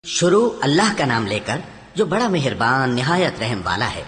شروع اللہ کا نام لے کر جو بڑا مہربان نہایت رحم والا ہے۔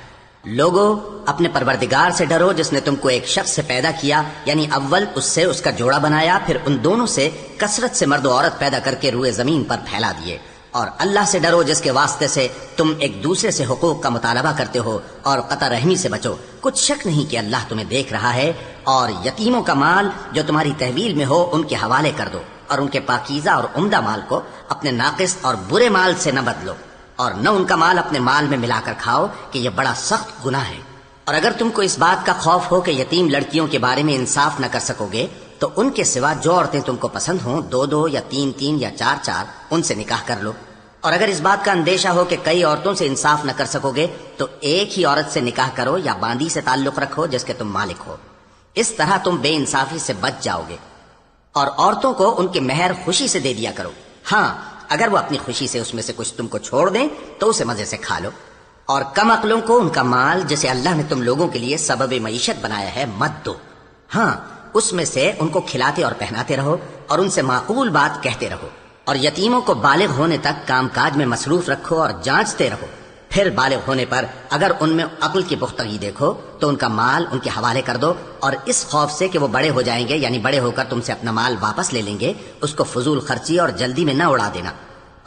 لوگو اپنے پروردگار سے ڈرو جس نے تم کو ایک شخص سے پیدا کیا، یعنی اول اس سے اس کا جوڑا بنایا، پھر ان دونوں سے کثرت سے مرد و عورت پیدا کر کے روئے زمین پر پھیلا دیے۔ اور اللہ سے ڈرو جس کے واسطے سے تم ایک دوسرے سے حقوق کا مطالبہ کرتے ہو، اور قطع رحمی سے بچو۔ کچھ شک نہیں کہ اللہ تمہیں دیکھ رہا ہے۔ اور یتیموں کا مال جو تمہاری تحویل میں ہو ان کے حوالے کر دو، اور ان کے پاکیزہ اور عمدہ مال کو اپنے ناقص اور برے مال سے نہ بدلو، اور نہ ان کا مال اپنے مال میں ملا کر کھاؤ کہ یہ بڑا سخت گناہ ہے۔ اور اگر تم کو اس بات کا خوف ہو کہ یتیم لڑکیوں کے بارے میں انصاف نہ کر سکو گے تو ان کے سوا جو عورتیں تم کو پسند ہوں، دو دو یا تین تین یا چار چار، ان سے نکاح کر لو۔ اور اگر اس بات کا اندیشہ ہو کہ کئی عورتوں سے انصاف نہ کر سکو گے تو ایک ہی عورت سے نکاح کرو یا باندی سے تعلق رکھو جس کے تم مالک ہو۔ اس طرح تم بے انصافی سے بچ جاؤ گے۔ اور عورتوں کو ان کے مہر خوشی سے دے دیا کرو۔ ہاں، اگر وہ اپنی خوشی سے اس میں سے کچھ تم کو چھوڑ دیں تو اسے مزے سے کھا لو۔ اور کم عقلوں کو ان کا مال جسے اللہ نے تم لوگوں کے لیے سبب معیشت بنایا ہے مت دو۔ ہاں، اس میں سے ان کو کھلاتے اور پہناتے رہو اور ان سے معقول بات کہتے رہو۔ اور یتیموں کو بالغ ہونے تک کام کاج میں مصروف رکھو اور جانچتے رہو۔ پھر بالغ ہونے پر اگر ان میں عقل کی پختگی دیکھو تو ان کا مال ان کے حوالے کر دو، اور اس خوف سے کہ وہ بڑے ہو جائیں گے، یعنی بڑے ہو کر تم سے اپنا مال واپس لے لیں گے، اس کو فضول خرچی اور جلدی میں نہ اڑا دینا۔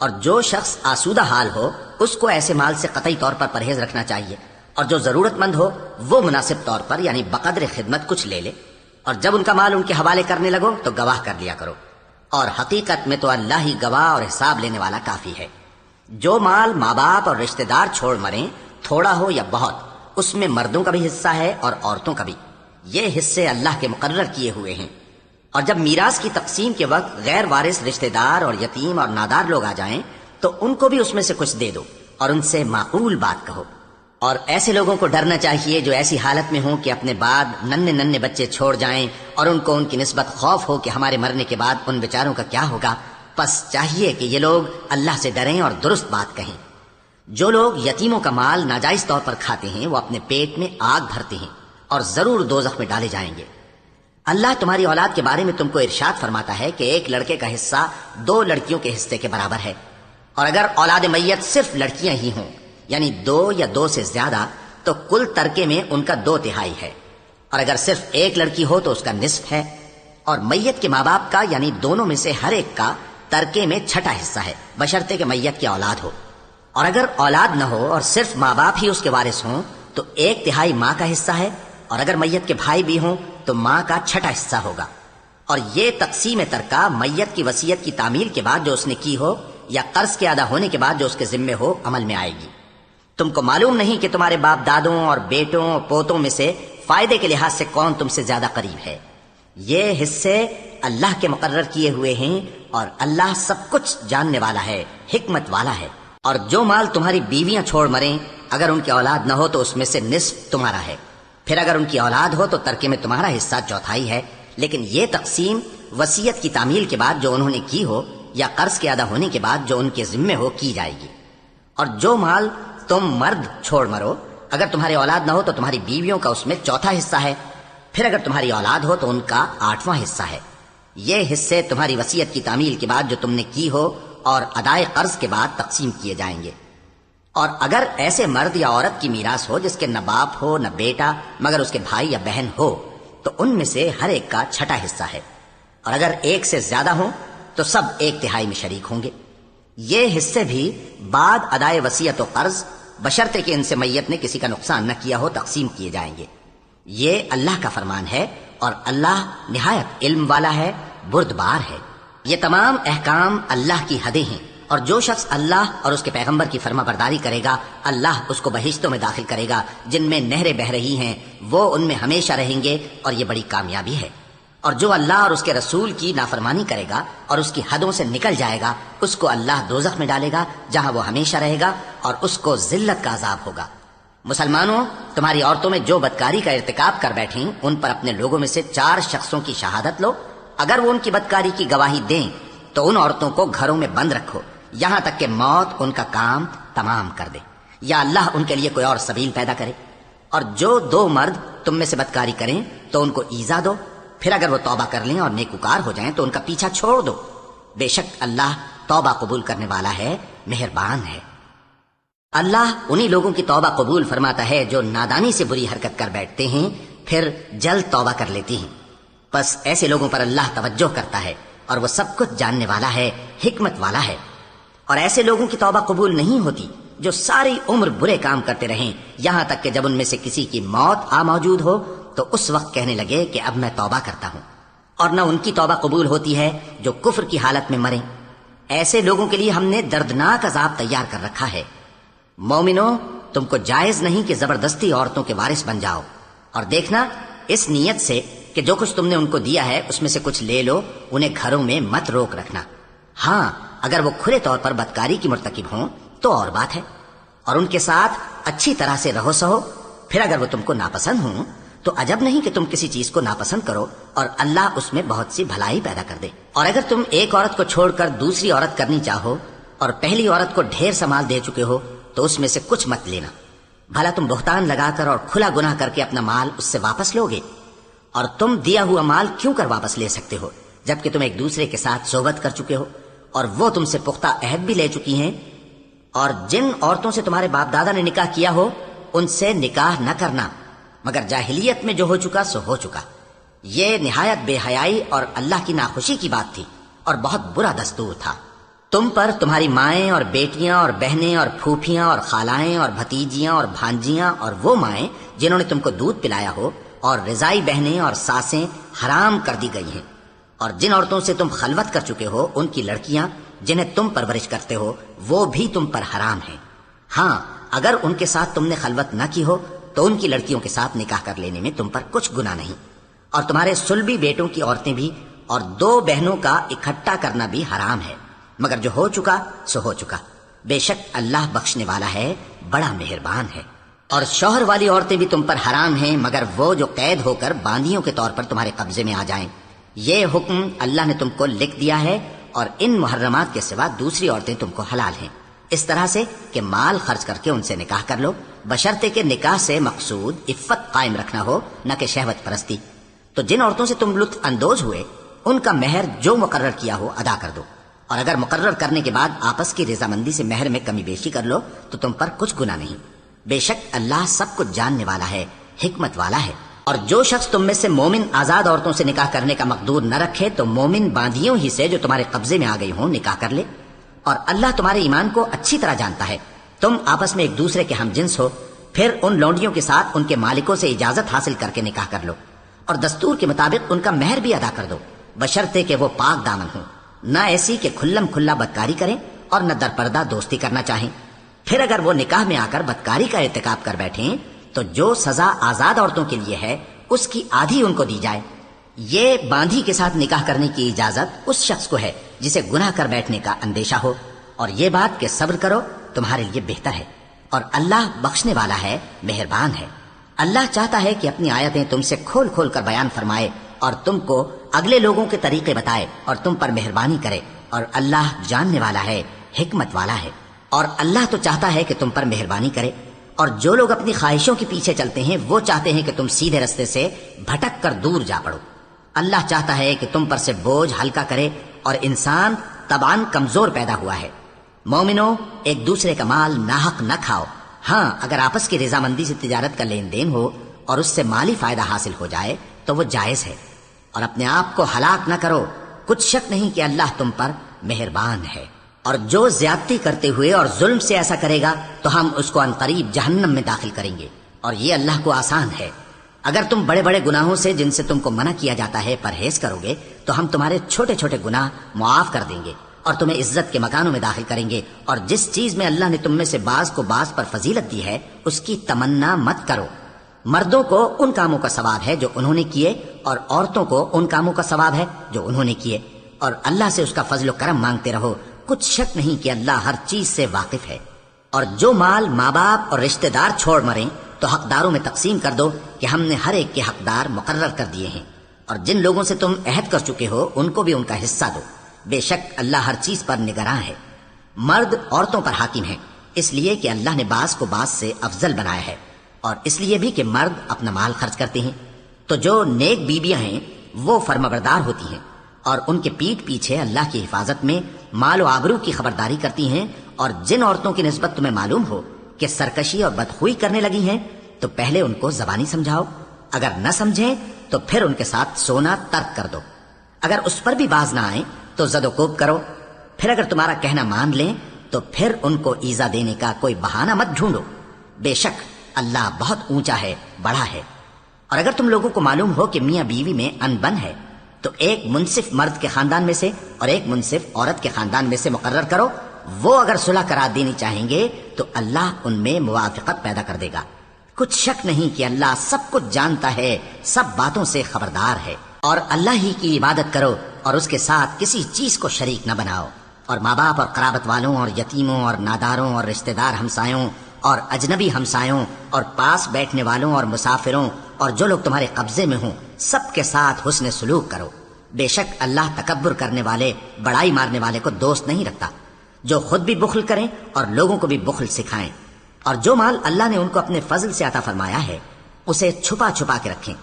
اور جو شخص آسودہ حال ہو اس کو ایسے مال سے قطعی طور پر پرہیز رکھنا چاہیے، اور جو ضرورت مند ہو وہ مناسب طور پر یعنی بقدر خدمت کچھ لے لے۔ اور جب ان کا مال ان کے حوالے کرنے لگو تو گواہ کر لیا کرو، اور حقیقت میں تو اللہ ہی گواہ اور حساب لینے والا کافی ہے۔ جو مال ماں باپ اور رشتہ دار چھوڑ مریں، تھوڑا ہو یا بہت، اس میں مردوں کا بھی حصہ ہے اور عورتوں کا بھی۔ یہ حصے اللہ کے مقرر کیے ہوئے ہیں۔ اور جب میراث کی تقسیم کے وقت غیر وارث رشتہ دار اور یتیم اور نادار لوگ آ جائیں تو ان کو بھی اس میں سے کچھ دے دو اور ان سے معقول بات کہو۔ اور ایسے لوگوں کو ڈرنا چاہیے جو ایسی حالت میں ہوں کہ اپنے بعد ننھے ننھے بچے چھوڑ جائیں اور ان کو ان کی نسبت خوف ہو کہ ہمارے مرنے کے بعد ان بیچاروں کا کیا ہوگا۔ پس چاہیے کہ یہ لوگ اللہ سے ڈریں اور درست بات کہیں۔ جو لوگ یتیموں کا مال ناجائز طور پر کھاتے ہیں وہ اپنے پیٹ میں آگ بھرتے ہیں اور ضرور دوزخ میں ڈالے جائیں گے۔ اللہ تمہاری اولاد کے بارے میں تم کو ارشاد فرماتا ہے کہ ایک لڑکے کا حصہ دو لڑکیوں کے حصے کے برابر ہے، اور اگر اولاد میت صرف لڑکیاں ہی ہوں یعنی دو یا دو سے زیادہ تو کل ترکے میں ان کا 2/3 ہے، اور اگر صرف ایک لڑکی ہو تو اس کا نصف ہے۔ اور میت کے ماں باپ کا یعنی دونوں میں سے ہر ایک کا ترکے میں 6واں حصہ ہے، بشرطے کہ میت کی اولاد ہو۔ اور اگر اولاد نہ ہو اور صرف ماں باپ ہی اس کے وارث ہوں تو 1/3 ماں کا حصہ ہے، اور اگر میت کے بھائی بھی ہوں تو ماں کا 6واں حصہ ہوگا۔ اور یہ تقسیم ترکہ میت کی وصیت کی تعمیل کے بعد جو اس نے کی ہو یا قرض کے ادا ہونے کے بعد جو اس کے ذمے ہو عمل میں آئے گی۔ تم کو معلوم نہیں کہ تمہارے باپ دادوں اور بیٹوں اور پوتوں میں سے فائدے کے لحاظ سے کون تم سے زیادہ قریب ہے۔ یہ حصے اللہ کے مقرر کیے ہوئے ہیں، اور اللہ سب کچھ جاننے والا ہے، حکمت والا ہے۔ اور جو مال تمہاری بیویاں چھوڑ مریں اگر ان کی اولاد نہ ہو تو اس میں سے نصف تمہارا ہے، پھر اگر ان کی اولاد ہو تو ترکے میں تمہارا حصہ 1/4 ہے۔ لیکن یہ تقسیم وصیت کی تعمیل کے بعد جو انہوں نے کی ہو یا قرض کے ادا ہونے کے بعد جو ان کے ذمے ہو کی جائے گی۔ اور جو مال تم مرد چھوڑ مرو اگر تمہاری اولاد نہ ہو تو تمہاری بیویوں کا اس میں 1/4 حصہ ہے، پھر اگر تمہاری اولاد ہو تو ان کا 8واں حصہ ہے۔ یہ حصے تمہاری وصیت کی تعمیل کے بعد جو تم نے کی ہو اور ادائے قرض کے بعد تقسیم کیے جائیں گے۔ اور اگر ایسے مرد یا عورت کی میراث ہو جس کے نہ باپ ہو نہ بیٹا مگر اس کے بھائی یا بہن ہو تو ان میں سے ہر ایک کا 6واں حصہ ہے، اور اگر ایک سے زیادہ ہوں تو سب 1/3 میں شریک ہوں گے۔ یہ حصے بھی بعد ادائے وصیت و قرض بشرطے کہ ان سے میت نے کسی کا نقصان نہ کیا ہو تقسیم کیے جائیں گے۔ یہ اللہ کا فرمان ہے، اور اللہ نہایت علم والا ہے، بردبار ہے۔ یہ تمام احکام اللہ کی حدیں ہیں، اور جو شخص اللہ اور اس کے پیغمبر کی فرما برداری کرے گا اللہ اس کو بہشتوں میں داخل کرے گا جن میں نہریں بہہ رہی ہیں، وہ ان میں ہمیشہ رہیں گے، اور یہ بڑی کامیابی ہے۔ اور جو اللہ اور اس کے رسول کی نافرمانی کرے گا اور اس کی حدوں سے نکل جائے گا اس کو اللہ دوزخ میں ڈالے گا جہاں وہ ہمیشہ رہے گا، اور اس کو ذلت کا عذاب ہوگا۔ مسلمانوں، تمہاری عورتوں میں جو بدکاری کا ارتکاب کر بیٹھیں ان پر اپنے لوگوں میں سے 4 شخصوں کی شہادت لو۔ اگر وہ ان کی بدکاری کی گواہی دیں تو ان عورتوں کو گھروں میں بند رکھو یہاں تک کہ موت ان کا کام تمام کر دے، یا اللہ ان کے لیے کوئی اور سبیل پیدا کرے۔ اور جو 2 مرد تم میں سے بدکاری کریں تو ان کو ایذا دو، پھر اگر وہ توبہ کر لیں اور نیکوکار ہو جائیں تو ان کا پیچھا چھوڑ دو۔ بے شک اللہ توبہ قبول کرنے والا ہے، مہربان ہے۔ اللہ انہی لوگوں کی توبہ قبول فرماتا ہے جو نادانی سے بری حرکت کر بیٹھتے ہیں پھر جلد توبہ کر لیتی ہیں۔ بس ایسے لوگوں پر اللہ توجہ کرتا ہے اور وہ سب کچھ جاننے والا ہے، حکمت والا ہے۔ اور ایسے لوگوں کی توبہ قبول نہیں ہوتی جو ساری عمر برے کام کرتے رہیں، یہاں تک کہ جب ان میں سے کسی کی موت آ موجود ہو تو اس وقت کہنے لگے کہ اب میں توبہ کرتا ہوں۔ اور نہ ان کی توبہ قبول ہوتی ہے جو کفر کی حالت میں مریں۔ ایسے لوگوں کے لیے ہم نے دردناک عذاب تیار کر رکھا ہے۔ مومنو، تم کو جائز نہیں کہ زبردستی عورتوں کے وارث بن جاؤ، اور دیکھنا اس نیت سے کہ جو کچھ تم نے ان کو دیا ہے اس میں سے کچھ لے لو، انہیں گھروں میں مت روک رکھنا۔ ہاں، اگر وہ کھلے طور پر بدکاری کی مرتکب ہوں تو اور بات ہے، اور ان کے ساتھ اچھی طرح سے رہو سہو۔ پھر اگر وہ تم کو ناپسند ہوں تو عجب نہیں کہ تم کسی چیز کو ناپسند کرو، اور اللہ اس میں بہت سی بھلائی پیدا کر دے۔ اور اگر تم ایک عورت کو چھوڑ کر دوسری عورت کرنی چاہو اور پہلی عورت کو ڈھیر سا مال دے چکے ہو تو اس میں سے کچھ مت لینا، بھلا تم بہتان لگا کر اور کھلا گناہ کر کے اپنا مال اس سے واپس لوگے؟ اور تم دیا ہوا مال کیوں کر واپس لے سکتے ہو جبکہ تم ایک دوسرے کے ساتھ صحبت کر چکے ہو اور وہ تم سے پختہ عہد بھی لے چکی ہیں؟ اور جن عورتوں سے تمہارے باپ دادا نے نکاح کیا ہو ان سے نکاح نہ کرنا، مگر جاہلیت میں جو ہو چکا سو ہو چکا۔ یہ نہایت بے حیائی اور اللہ کی ناخوشی کی بات تھی اور بہت برا دستور تھا۔ تم پر تمہاری مائیں اور بیٹیاں اور بہنیں اور پھوپھیاں اور خالائیں اور بھتیجیاں اور بھانجیاں اور وہ مائیں جنہوں نے تم کو دودھ پلایا ہو اور رضائی بہنیں اور ساسیں حرام کر دی گئی ہیں، اور جن عورتوں سے تم خلوت کر چکے ہو ان کی لڑکیاں جنہیں تم پرورش کرتے ہو وہ بھی تم پر حرام ہیں۔ ہاں، اگر ان کے ساتھ تم نے خلوت نہ کی ہو تو ان کی لڑکیوں کے ساتھ نکاح کر لینے میں تم پر کچھ گناہ نہیں، اور تمہارے صلبی بیٹوں کی عورتیں بھی اور دو بہنوں کا اکٹھا کرنا بھی حرام ہے، مگر جو ہو چکا سو ہو چکا۔ بے شک اللہ بخشنے والا ہے، بڑا مہربان ہے۔ اور شوہر والی عورتیں بھی تم پر حرام ہیں مگر وہ جو قید ہو کر باندیوں کے طور پر تمہارے قبضے میں آ جائیں۔ یہ حکم اللہ نے تم کو لکھ دیا ہے، اور ان محرمات کے سوا دوسری عورتیں تم کو حلال ہیں، اس طرح سے کہ مال خرچ کر کے ان سے نکاح کر لو، بشرطے کہ نکاح سے مقصود عفت قائم رکھنا ہو نہ کہ شہوت پرستی۔ تو جن عورتوں سے تم لطف اندوز ہوئے ان کا مہر جو مقرر کیا ہو ادا کر دو، اور اگر مقرر کرنے کے بعد آپس کی رضامندی سے مہر میں کمی بیشی کر لو تو تم پر کچھ گناہ نہیں۔ بے شک اللہ سب کچھ جاننے والا ہے، حکمت والا ہے۔ اور جو شخص تم میں سے مومن آزاد عورتوں سے نکاح کرنے کا مقدور نہ رکھے تو مومن باندیوں ہی سے جو تمہارے قبضے میں آ گئی ہوں نکاح کر لے، اور اللہ تمہارے ایمان کو اچھی طرح جانتا ہے۔ تم آپس میں ایک دوسرے کے ہم جنس ہو، پھر ان لونڈیوں کے ساتھ ان کے مالکوں سے اجازت حاصل کر کے نکاح کر لو، اور دستور کے مطابق ان کا مہر بھی ادا کر دو، بشرطے کہ وہ پاک دامن ہوں، نہ ایسی کہ کھلم کھلا بدکاری کریں اور نہ درپردہ دوستی کرنا چاہیں۔ پھر اگر وہ نکاح میں آ کر بدکاری کا ارتکاب کر بیٹھیں تو جو سزا آزاد عورتوں کے لیے ہے اس کی آدھی ان کو دی جائے۔ یہ باندھی کے ساتھ نکاح کرنے کی اجازت اس شخص کو ہے جسے گناہ کر بیٹھنے کا اندیشہ ہو، اور یہ بات کہ صبر کرو تمہارے لیے بہتر ہے، اور اللہ بخشنے والا ہے، مہربان ہے۔ اللہ چاہتا ہے کہ اپنی آیتیں تم سے کھول کھول کر بیان فرمائے اور تم کو اگلے لوگوں کے طریقے بتائے اور تم پر مہربانی کرے، اور اللہ جاننے والا ہے، حکمت والا ہے۔ اور اللہ تو چاہتا ہے کہ تم پر مہربانی کرے، اور جو لوگ اپنی خواہشوں کے پیچھے چلتے ہیں وہ چاہتے ہیں کہ تم سیدھے رستے سے بھٹک کر دور جا پڑو۔ اللہ چاہتا ہے کہ تم پر سے بوجھ ہلکا کرے، اور انسان طبعاً کمزور پیدا ہوا ہے۔ مومنو، ایک دوسرے کا مال ناحق نہ کھاؤ۔ ہاں، اگر آپس کی رضامندی سے تجارت کا لین دین ہو اور اس سے مالی فائدہ حاصل ہو جائے تو وہ جائز ہے، اور اپنے آپ کو ہلاک نہ کرو، کچھ شک نہیں کہ اللہ تم پر مہربان ہے۔ اور جو زیادتی کرتے ہوئے اور ظلم سے ایسا کرے گا تو ہم اس کو عنقریب جہنم میں داخل کریں گے، اور یہ اللہ کو آسان ہے۔ اگر تم بڑے بڑے گناہوں سے جن سے تم کو منع کیا جاتا ہے پرہیز کرو گے تو ہم تمہارے چھوٹے چھوٹے گناہ معاف کر دیں گے اور تمہیں عزت کے مکانوں میں داخل کریں گے۔ اور جس چیز میں اللہ نے تم میں سے بعض کو بعض پر فضیلت دی ہے اس کی تمنا مت کرو۔ مردوں کو ان کاموں کا ثواب ہے جو انہوں نے کیے، اور عورتوں کو ان کاموں کا ثواب ہے جو انہوں نے کیے، اور اللہ سے اس کا فضل و کرم مانگتے رہو، کچھ شک نہیں کہ اللہ ہر چیز سے واقف ہے۔ اور جو مال ماں باپ اور رشتہ دار چھوڑ مریں تو حقداروں میں تقسیم کر دو کہ ہم نے ہر ایک کے حقدار مقرر کر دیے ہیں، اور جن لوگوں سے تم عہد کر چکے ہو ان کو بھی ان کا حصہ دو، بے شک اللہ ہر چیز پر نگراں ہے۔ مرد عورتوں پر حاکم ہیں اس لیے کہ اللہ نے بعض کو بعض سے افضل بنایا ہے، اور اس لیے بھی کہ مرد اپنا مال خرچ کرتے ہیں۔ تو جو نیک بیویاں ہیں وہ فرمانبردار ہوتی ہیں، اور ان کے پیٹھ پیچھے اللہ کی حفاظت میں مال و آبرو کی خبرداری کرتی ہیں، اور جن عورتوں کی نسبت تمہیں معلوم ہو کہ سرکشی اور بدخوئی کرنے لگی ہیں تو پہلے ان کو زبانی سمجھاؤ، اگر نہ سمجھیں تو پھر ان کے ساتھ سونا ترک کر دو، اگر اس پر بھی باز نہ آئیں تو زد و کوب کرو، پھر اگر تمہارا کہنا مان لیں تو پھر ان کو ایذا دینے کا کوئی بہانہ مت ڈھونڈو، بے شک اللہ بہت اونچا ہے، بڑا ہے۔ اور اگر تم لوگوں کو معلوم ہو کہ میاں بیوی میں انبن ہے تو ایک منصف مرد کے خاندان میں سے اور ایک منصف عورت کے خاندان میں سے مقرر کرو، وہ اگر صلح کرا دینی چاہیں گے تو اللہ ان میں موافقت پیدا کر دے گا۔ کچھ شک نہیں کہ اللہ سب کچھ جانتا ہے، سب باتوں سے خبردار ہے۔ اور اللہ ہی کی عبادت کرو اور اس کے ساتھ کسی چیز کو شریک نہ بناؤ، اور ماں باپ اور قرابت والوں اور یتیموں اور ناداروں اور رشتہ دار ہمسایوں اور اجنبی ہمسایوں اور پاس بیٹھنے والوں اور مسافروں اور جو لوگ تمہارے قبضے میں ہوں سب کے ساتھ حسن سلوک کرو، بے شک اللہ تکبر کرنے والے، بڑائی مارنے والے کو دوست نہیں رکھتا۔ جو خود بھی بخل کریں اور لوگوں کو بھی بخل سکھائیں، اور جو مال اللہ نے ان کو اپنے فضل سے عطا فرمایا ہے اسے چھپا چھپا کے رکھیں،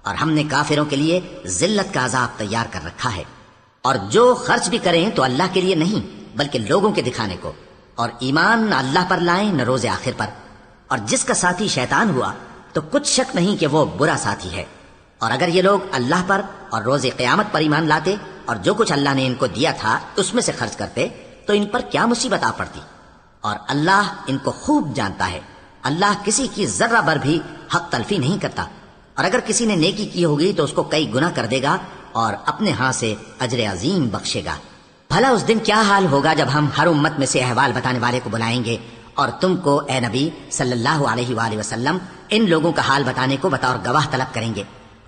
اور ہم نے کافروں کے لیے ذلت کا عذاب تیار کر رکھا ہے۔ اور جو خرچ بھی کریں تو اللہ کے لیے نہیں بلکہ لوگوں کے دکھانے کو، اور ایمان نہ اللہ پر لائیں نہ روز آخر پر، اور جس کا ساتھی شیطان ہوا تو کچھ شک نہیں کہ وہ برا ساتھی ہے۔ اور اگر یہ لوگ اللہ پر اور روز قیامت پر ایمان لاتے اور جو کچھ اللہ نے ان کو دیا تھا اس میں سے خرچ کرتے تو ان پر کیا مصیبت آ پڑتی، اور اللہ ان کو خوب جانتا ہے۔ اللہ کسی کی ذرہ بر بھی حق تلفی نہیں کرتا، اور اگر کسی نے نیکی کی ہوگی تو اس کو کئی گنا کر دے گا اور اپنے ہاں سے اجر عظیم بخشے گا۔ بھلا اس دن کیا حال ہوگا جب ہم ہر امت میں سے احوال بتانے والے کو بلائیں گے اور تم کو اے نبی صلی اللہ علیہ وآلہ وسلم ان لوگوں کا حال بتانے کو بطور گواہ طلب کریں گے۔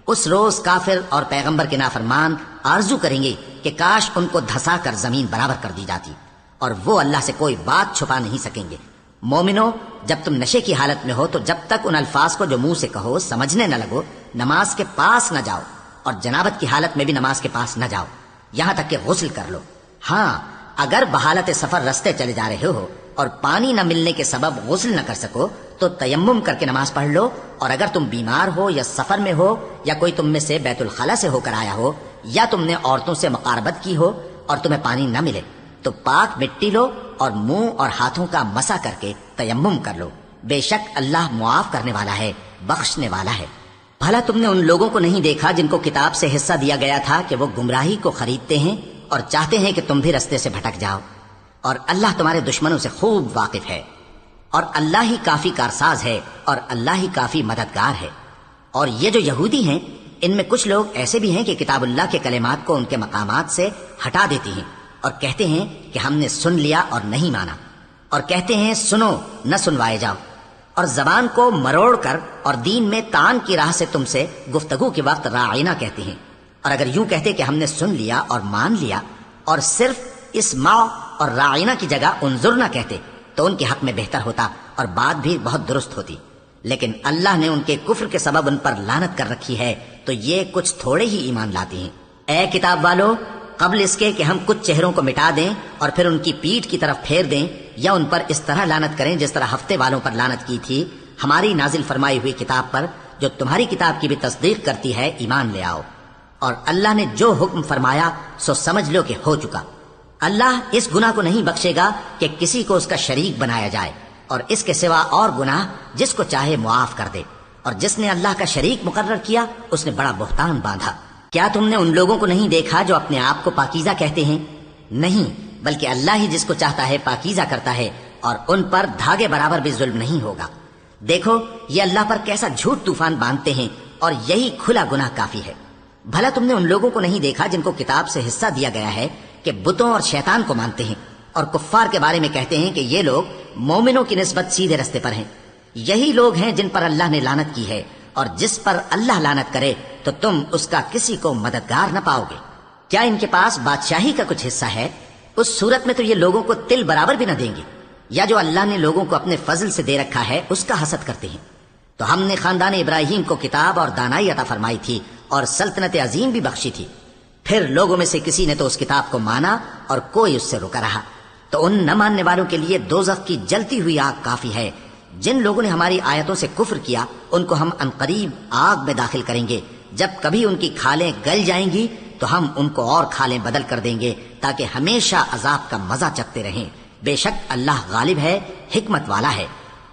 اس روز کافر اور پیغمبر کے نافرمان آرزو کریں گے کہ کاش ان کو دھسا کر زمین برابر کر دی جاتی، اور وہ اللہ سے کوئی بات چھپا نہیں سکیں گے۔ مومنو، جب تم نشے کی حالت میں ہو تو جب تک ان الفاظ کو جو منہ سے کہو سمجھنے نہ لگو نماز کے پاس نہ جاؤ، اور جنابت کی حالت میں بھی نماز کے پاس نہ جاؤ یہاں تک کہ غسل کر لو۔ ہاں، اگر بحالت سفر رستے چلے جا رہے ہو اور پانی نہ ملنے کے سبب غسل نہ کر سکو تو تیمم کر کے نماز پڑھ لو، اور اگر تم بیمار ہو یا سفر میں ہو یا کوئی تم میں سے بیت الخلا سے ہو کر آیا ہو یا تم نے عورتوں سے مقاربت کی ہو اور تمہیں پانی نہ ملے تو پاک مٹی لو اور منہ اور ہاتھوں کا مسح کر کے تیمم کر لو، بے شک اللہ معاف کرنے والا ہے، بخشنے والا ہے۔ بھلا تم نے ان لوگوں کو نہیں دیکھا جن کو کتاب سے حصہ دیا گیا تھا کہ وہ گمراہی کو خریدتے ہیں اور چاہتے ہیں کہ تم بھی رستے سے بھٹک جاؤ، اور اللہ تمہارے دشمنوں سے خوب واقف ہے، اور اللہ ہی کافی کارساز ہے اور اللہ ہی کافی مددگار ہے۔ اور یہ جو یہودی ہیں ان میں کچھ لوگ ایسے بھی ہیں کہ کتاب اللہ کے کلمات کو ان کے مقامات سے ہٹا دیتی ہیں اور کہتے ہیں کہ ہم نے سن لیا اور نہیں مانا، اور کہتے ہیں سنو نہ سنوائے جاؤ، اور زبان کو مروڑ کر اور دین میں تان کی راہ سے تم سے گفتگو کے وقت راعینہ کہتے ہیں، اور اگر یوں کہتے کہ ہم نے سن لیا اور مان لیا اور صرف اسمع اور راعینہ کی جگہ انظر نہ کہتے تو ان کے حق میں بہتر ہوتا اور بات بھی بہت درست ہوتی، لیکن اللہ نے ان کے کفر کے سبب ان پر لعنت کر رکھی ہے تو یہ کچھ تھوڑے ہی ایمان لاتے ہیں۔ اے کتاب والو، قبل اس کے کہ ہم کچھ چہروں کو مٹا دیں اور پھر ان کی پیٹھ کی طرف پھیر دیں یا ان پر اس طرح لعنت کریں جس طرح ہفتے والوں پر لعنت کی تھی، ہماری نازل فرمائی ہوئی کتاب پر جو تمہاری کتاب کی بھی تصدیق کرتی ہے ایمان لے آؤ، اور اللہ نے جو حکم فرمایا سو سمجھ لو کہ ہو چکا۔ اللہ اس گناہ کو نہیں بخشے گا کہ کسی کو اس کا شریک بنایا جائے، اور اس کے سوا اور گناہ جس کو چاہے معاف کر دے، اور جس نے اللہ کا شریک مقرر کیا اس نے بڑا بہتان باندھا۔ کیا تم نے ان لوگوں کو نہیں دیکھا جو اپنے آپ کو پاکیزہ کہتے ہیں؟ نہیں، بلکہ اللہ ہی جس کو چاہتا ہے پاکیزہ کرتا ہے، اور ان پر دھاگے برابر بھی ظلم نہیں ہوگا۔ دیکھو یہ اللہ پر کیسا جھوٹ طوفان باندھتے ہیں، اور یہی کھلا گناہ کافی ہے۔ بھلا تم نے ان لوگوں کو نہیں دیکھا جن کو کتاب سے حصہ دیا گیا ہے کہ بتوں اور شیطان کو مانتے ہیں، اور کفار کے بارے میں کہتے ہیں کہ یہ لوگ مومنوں کی نسبت سیدھے رستے پر ہیں۔ یہی لوگ ہیں جن پر اللہ نے لعنت کی ہے، اور جس پر اللہ لعنت کرے تو تم اس کا کسی کو مددگار نہ پاؤ گے۔ کیا ان کے پاس بادشاہی کا کچھ حصہ ہے؟ اس صورت میں تو یہ لوگوں کو تل برابر بھی نہ دیں گے، یا جو اللہ نے لوگوں کو اپنے فضل سے دے رکھا ہے اس کا حسد کرتے ہیں۔ تو ہم نے خاندان ابراہیم کو کتاب اور دانائی عطا فرمائی تھی اور سلطنت عظیم بھی بخشی تھی، پھر لوگوں میں سے کسی نے تو اس کتاب کو مانا اور کوئی اس سے رکا رہا، تو ان نہ ماننے والوں کے لیے دوزخ کی جلتی ہوئی آگ کافی ہے۔ جن لوگوں نے ہماری آیتوں سے کفر کیا ان کو ہم عنقریب آگ میں داخل کریں گے، جب کبھی ان کی کھالیں گل جائیں گی تو ہم ان کو اور کھالیں بدل کر دیں گے تاکہ ہمیشہ عذاب کا مزہ چکھتے رہیں۔ بے شک اللہ غالب ہے، حکمت والا ہے۔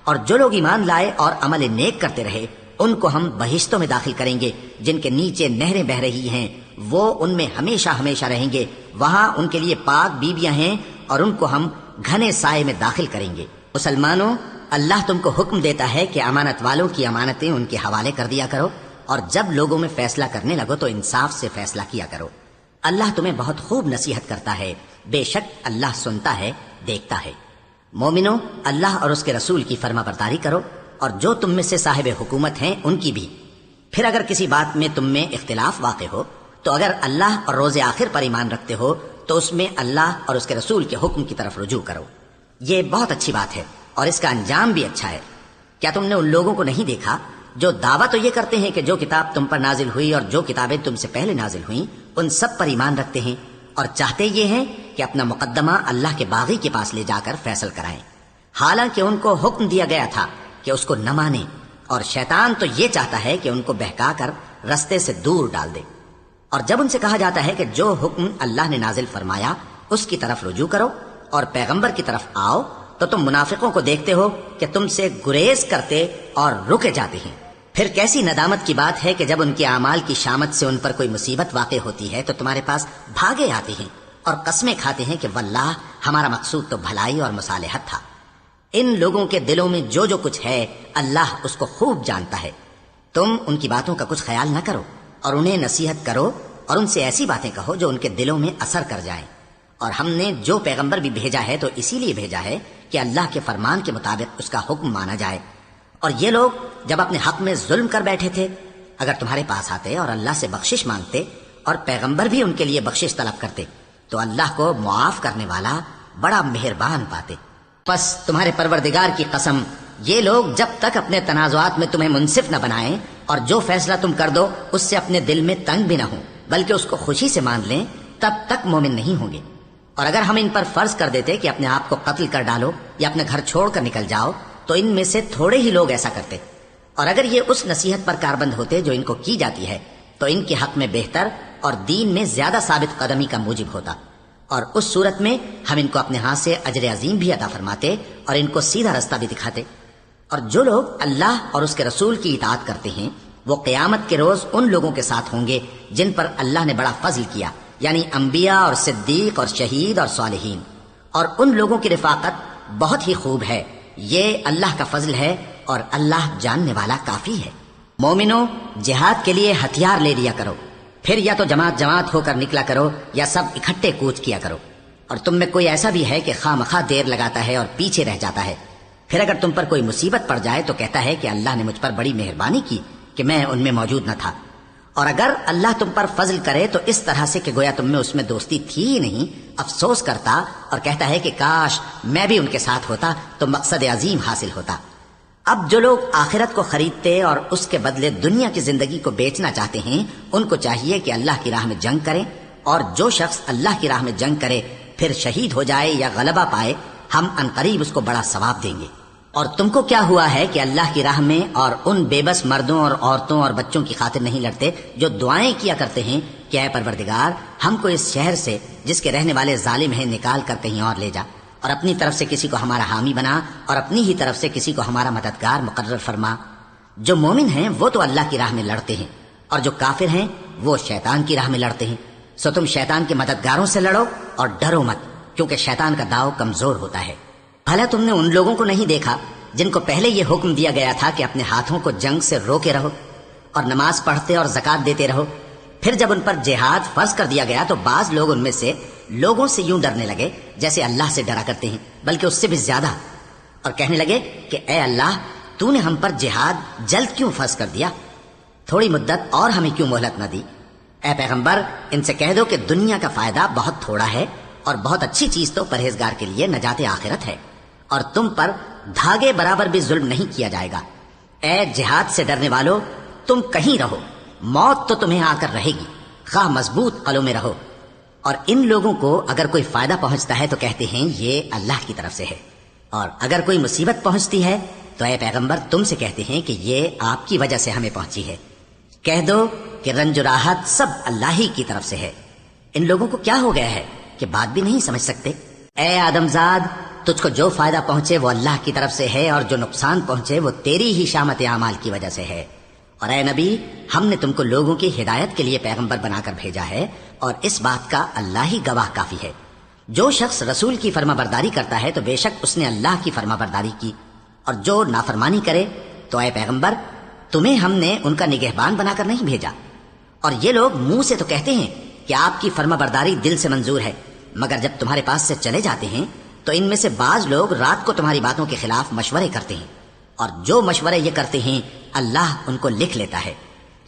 اور جو لوگ ایمان لائے اور عمل نیک کرتے رہے ان کو ہم بہشتوں میں داخل کریں گے جن کے نیچے نہریں بہ رہی ہیں، وہ ان میں ہمیشہ ہمیشہ رہیں گے، وہاں ان کے لیے پاک بیویاں ہیں اور ان کو ہم گھنے سائے میں داخل کریں گے۔ مسلمانوں، اللہ تم کو حکم دیتا ہے کہ امانت والوں کی امانتیں ان کے حوالے کر دیا کرو، اور جب لوگوں میں فیصلہ کرنے لگو تو انصاف سے فیصلہ کیا کرو۔ اللہ تمہیں بہت خوب نصیحت کرتا ہے، بے شک اللہ سنتا ہے، دیکھتا ہے۔ مومنو، اللہ اور اس کے رسول کی فرما برداری کرو، اور جو تم میں سے صاحب حکومت ہیں ان کی بھی۔ پھر اگر کسی بات میں تم میں اختلاف واقع ہو تو اگر اللہ اور روز آخر پر ایمان رکھتے ہو تو اس میں اللہ اور اس کے رسول کے حکم کی طرف رجوع کرو۔ یہ بہت اچھی بات ہے اور اس کا انجام بھی اچھا ہے۔ کیا تم نے ان لوگوں کو نہیں دیکھا جو دعویٰ تو یہ کرتے ہیں کہ جو کتاب تم پر نازل ہوئی اور جو کتابیں تم سے پہلے نازل ہوئیں ان سب پر ایمان رکھتے ہیں، اور چاہتے یہ ہیں کہ اپنا مقدمہ اللہ کے باغی کے پاس لے جا کر فیصل کرائیں، حالانکہ ان کو حکم دیا گیا تھا کہ اس کو نہ مانیں، اور شیطان تو یہ چاہتا ہے کہ ان کو بہکا کر رستے سے دور ڈال دے۔ اور جب ان سے کہا جاتا ہے کہ جو حکم اللہ نے نازل فرمایا اس کی طرف رجوع کرو اور پیغمبر کی طرف آؤ، تو تم منافقوں کو دیکھتے ہو کہ تم سے گریز کرتے اور رکے جاتے ہیں۔ پھر کیسی ندامت کی بات ہے کہ جب ان کے اعمال کی شامت سے ان پر کوئی مصیبت واقع ہوتی ہے تو تمہارے پاس بھاگے آتے ہیں اور قسمیں کھاتے ہیں کہ واللہ ہمارا مقصود تو بھلائی اور مصالحت تھا۔ ان لوگوں کے دلوں میں جو جو کچھ ہے اللہ اس کو خوب جانتا ہے۔ تم ان کی باتوں کا کچھ خیال نہ کرو اور انہیں نصیحت کرو اور ان سے ایسی باتیں کہو جو ان کے دلوں میں اثر کر جائیں۔ اور ہم نے جو پیغمبر بھی بھیجا ہے تو اسی لیے بھیجا ہے کہ اللہ کے فرمان کے مطابق اس کا حکم مانا جائے۔ اور یہ لوگ جب اپنے حق میں ظلم کر بیٹھے تھے اگر تمہارے پاس آتے اور اللہ سے بخشش مانگتے اور پیغمبر بھی ان کے لیے بخشش طلب کرتے تو اللہ کو معاف کرنے والا بڑا مہربان پاتے۔ پس تمہارے پروردگار کی قسم، یہ لوگ جب تک اپنے تنازعات میں تمہیں منصف نہ بنائیں اور جو فیصلہ تم کر دو اس سے اپنے دل میں تنگ بھی نہ ہوں بلکہ اس کو خوشی سے مان لیں، تب تک مومن نہیں ہوں گے۔ اور اگر ہم ان پر فرض کر دیتے کہ اپنے آپ کو قتل کر ڈالو یا اپنے گھر چھوڑ کر نکل جاؤ تو ان میں سے تھوڑے ہی لوگ ایسا کرتے، اور اگر یہ اس نصیحت پر کاربند ہوتے جو ان کو کی جاتی ہے تو ان کے حق میں بہتر اور دین میں زیادہ ثابت قدمی کا موجب ہوتا، اور اس صورت میں ہم ان کو اپنے ہاتھ سے اجر عظیم بھی عطا فرماتے اور ان کو سیدھا رستہ بھی دکھاتے۔ اور جو لوگ اللہ اور اس کے رسول کی اطاعت کرتے ہیں وہ قیامت کے روز ان لوگوں کے ساتھ ہوں گے جن پر اللہ نے بڑا فضل کیا، یعنی انبیاء اور صدیق اور شہید اور صالحین، اور ان لوگوں کی رفاقت بہت ہی خوب ہے۔ یہ اللہ کا فضل ہے اور اللہ جاننے والا کافی ہے۔ مومنو، جہاد کے لیے ہتھیار لے لیا کرو، پھر یا تو جماعت جماعت ہو کر نکلا کرو یا سب اکٹھے کوچ کیا کرو۔ اور تم میں کوئی ایسا بھی ہے کہ خواہ مخواہ دیر لگاتا ہے اور پیچھے رہ جاتا ہے، پھر اگر تم پر کوئی مصیبت پڑ جائے تو کہتا ہے کہ اللہ نے مجھ پر بڑی مہربانی کی کہ میں ان میں موجود نہ تھا۔ اور اگر اللہ تم پر فضل کرے تو اس طرح سے کہ گویا تم میں اس میں دوستی تھی ہی نہیں، افسوس کرتا اور کہتا ہے کہ کاش میں بھی ان کے ساتھ ہوتا تو مقصد عظیم حاصل ہوتا۔ اب جو لوگ آخرت کو خریدتے اور اس کے بدلے دنیا کی زندگی کو بیچنا چاہتے ہیں ان کو چاہیے کہ اللہ کی راہ میں جنگ کریں، اور جو شخص اللہ کی راہ میں جنگ کرے پھر شہید ہو جائے یا غلبہ پائے ہم عنقریب اس کو بڑا ثواب دیں گے۔ اور تم کو کیا ہوا ہے کہ اللہ کی راہ میں اور ان بے بس مردوں اور عورتوں اور بچوں کی خاطر نہیں لڑتے جو دعائیں کیا کرتے ہیں کہ اے پروردگار ہم کو اس شہر سے جس کے رہنے والے ظالم ہیں نکال کر کہیں اور لے جا، اور اپنی طرف سے کسی کو ہمارا حامی بنا اور اپنی ہی طرف سے کسی کو ہمارا مددگار مقرر فرما۔ جو مومن ہیں وہ تو اللہ کی راہ میں لڑتے ہیں اور جو کافر ہیں وہ شیطان کی راہ میں لڑتے ہیں، سو تم شیطان کے مددگاروں سے لڑو اور ڈرو مت، کیونکہ شیطان کا داؤ کمزور ہوتا ہے۔ بھلا تم نے ان لوگوں کو نہیں دیکھا جن کو پہلے یہ حکم دیا گیا تھا کہ اپنے ہاتھوں کو جنگ سے روکے رہو اور نماز پڑھتے اور زکوٰۃ دیتے رہو، پھر جب ان پر جہاد فرض کر دیا گیا تو بعض لوگ ان میں سے لوگوں سے یوں ڈرنے لگے جیسے اللہ سے ڈرا کرتے ہیں بلکہ اس سے بھی زیادہ، اور کہنے لگے کہ اے اللہ تو نے ہم پر جہاد جلد کیوں فرض کر دیا، تھوڑی مدت اور ہمیں کیوں مہلت نہ دی۔ اے پیغمبر ان سے کہہ دو کہ دنیا کا فائدہ بہت تھوڑا ہے اور بہت اچھی چیز تو پرہیزگار کے لیے نجات آخرت ہے، اور تم پر دھاگے برابر بھی ظلم نہیں کیا جائے گا۔ اے جہاد سے ڈرنے والو، تم کہیں رہو، موت تو تمہیں آ کر رہے گی، خواہ مضبوط قلعوں میں رہو۔ اور ان لوگوں کو اگر کوئی فائدہ پہنچتا ہے تو کہتے ہیں یہ اللہ کی طرف سے ہے، اور اگر کوئی مصیبت پہنچتی ہے تو اے پیغمبر تم سے کہتے ہیں کہ یہ آپ کی وجہ سے ہمیں پہنچی ہے۔ کہہ دو کہ رنج و راحت سب اللہ ہی کی طرف سے ہے۔ ان لوگوں کو کیا ہو گیا ہے کہ بات بھی نہیں سمجھ سکتے؟ اے آدمزاد، تجھ کو جو فائدہ پہنچے وہ اللہ کی طرف سے ہے، اور جو نقصان پہنچے وہ تیری ہی شامت اعمال کی وجہ سے ہے۔ اور اے نبی، ہم نے تم کو لوگوں کی ہدایت کے لیے پیغمبر بنا کر بھیجا ہے، اور اس بات کا اللہ ہی گواہ کافی ہے۔ جو شخص رسول کی فرما برداری کرتا ہے تو بے شک اس نے اللہ کی فرما برداری کی، اور جو نافرمانی کرے تو اے پیغمبر، تمہیں ہم نے ان کا نگہبان بنا کر نہیں بھیجا۔ اور یہ لوگ منہ سے تو کہتے ہیں کہ آپ کی فرما برداری دل سے منظور ہے، مگر جب تمہارے پاس سے چلے جاتے ہیں تو ان میں سے بعض لوگ رات کو تمہاری باتوں کے خلاف مشورے کرتے ہیں، اور جو مشورے یہ کرتے ہیں اللہ ان کو لکھ لیتا ہے۔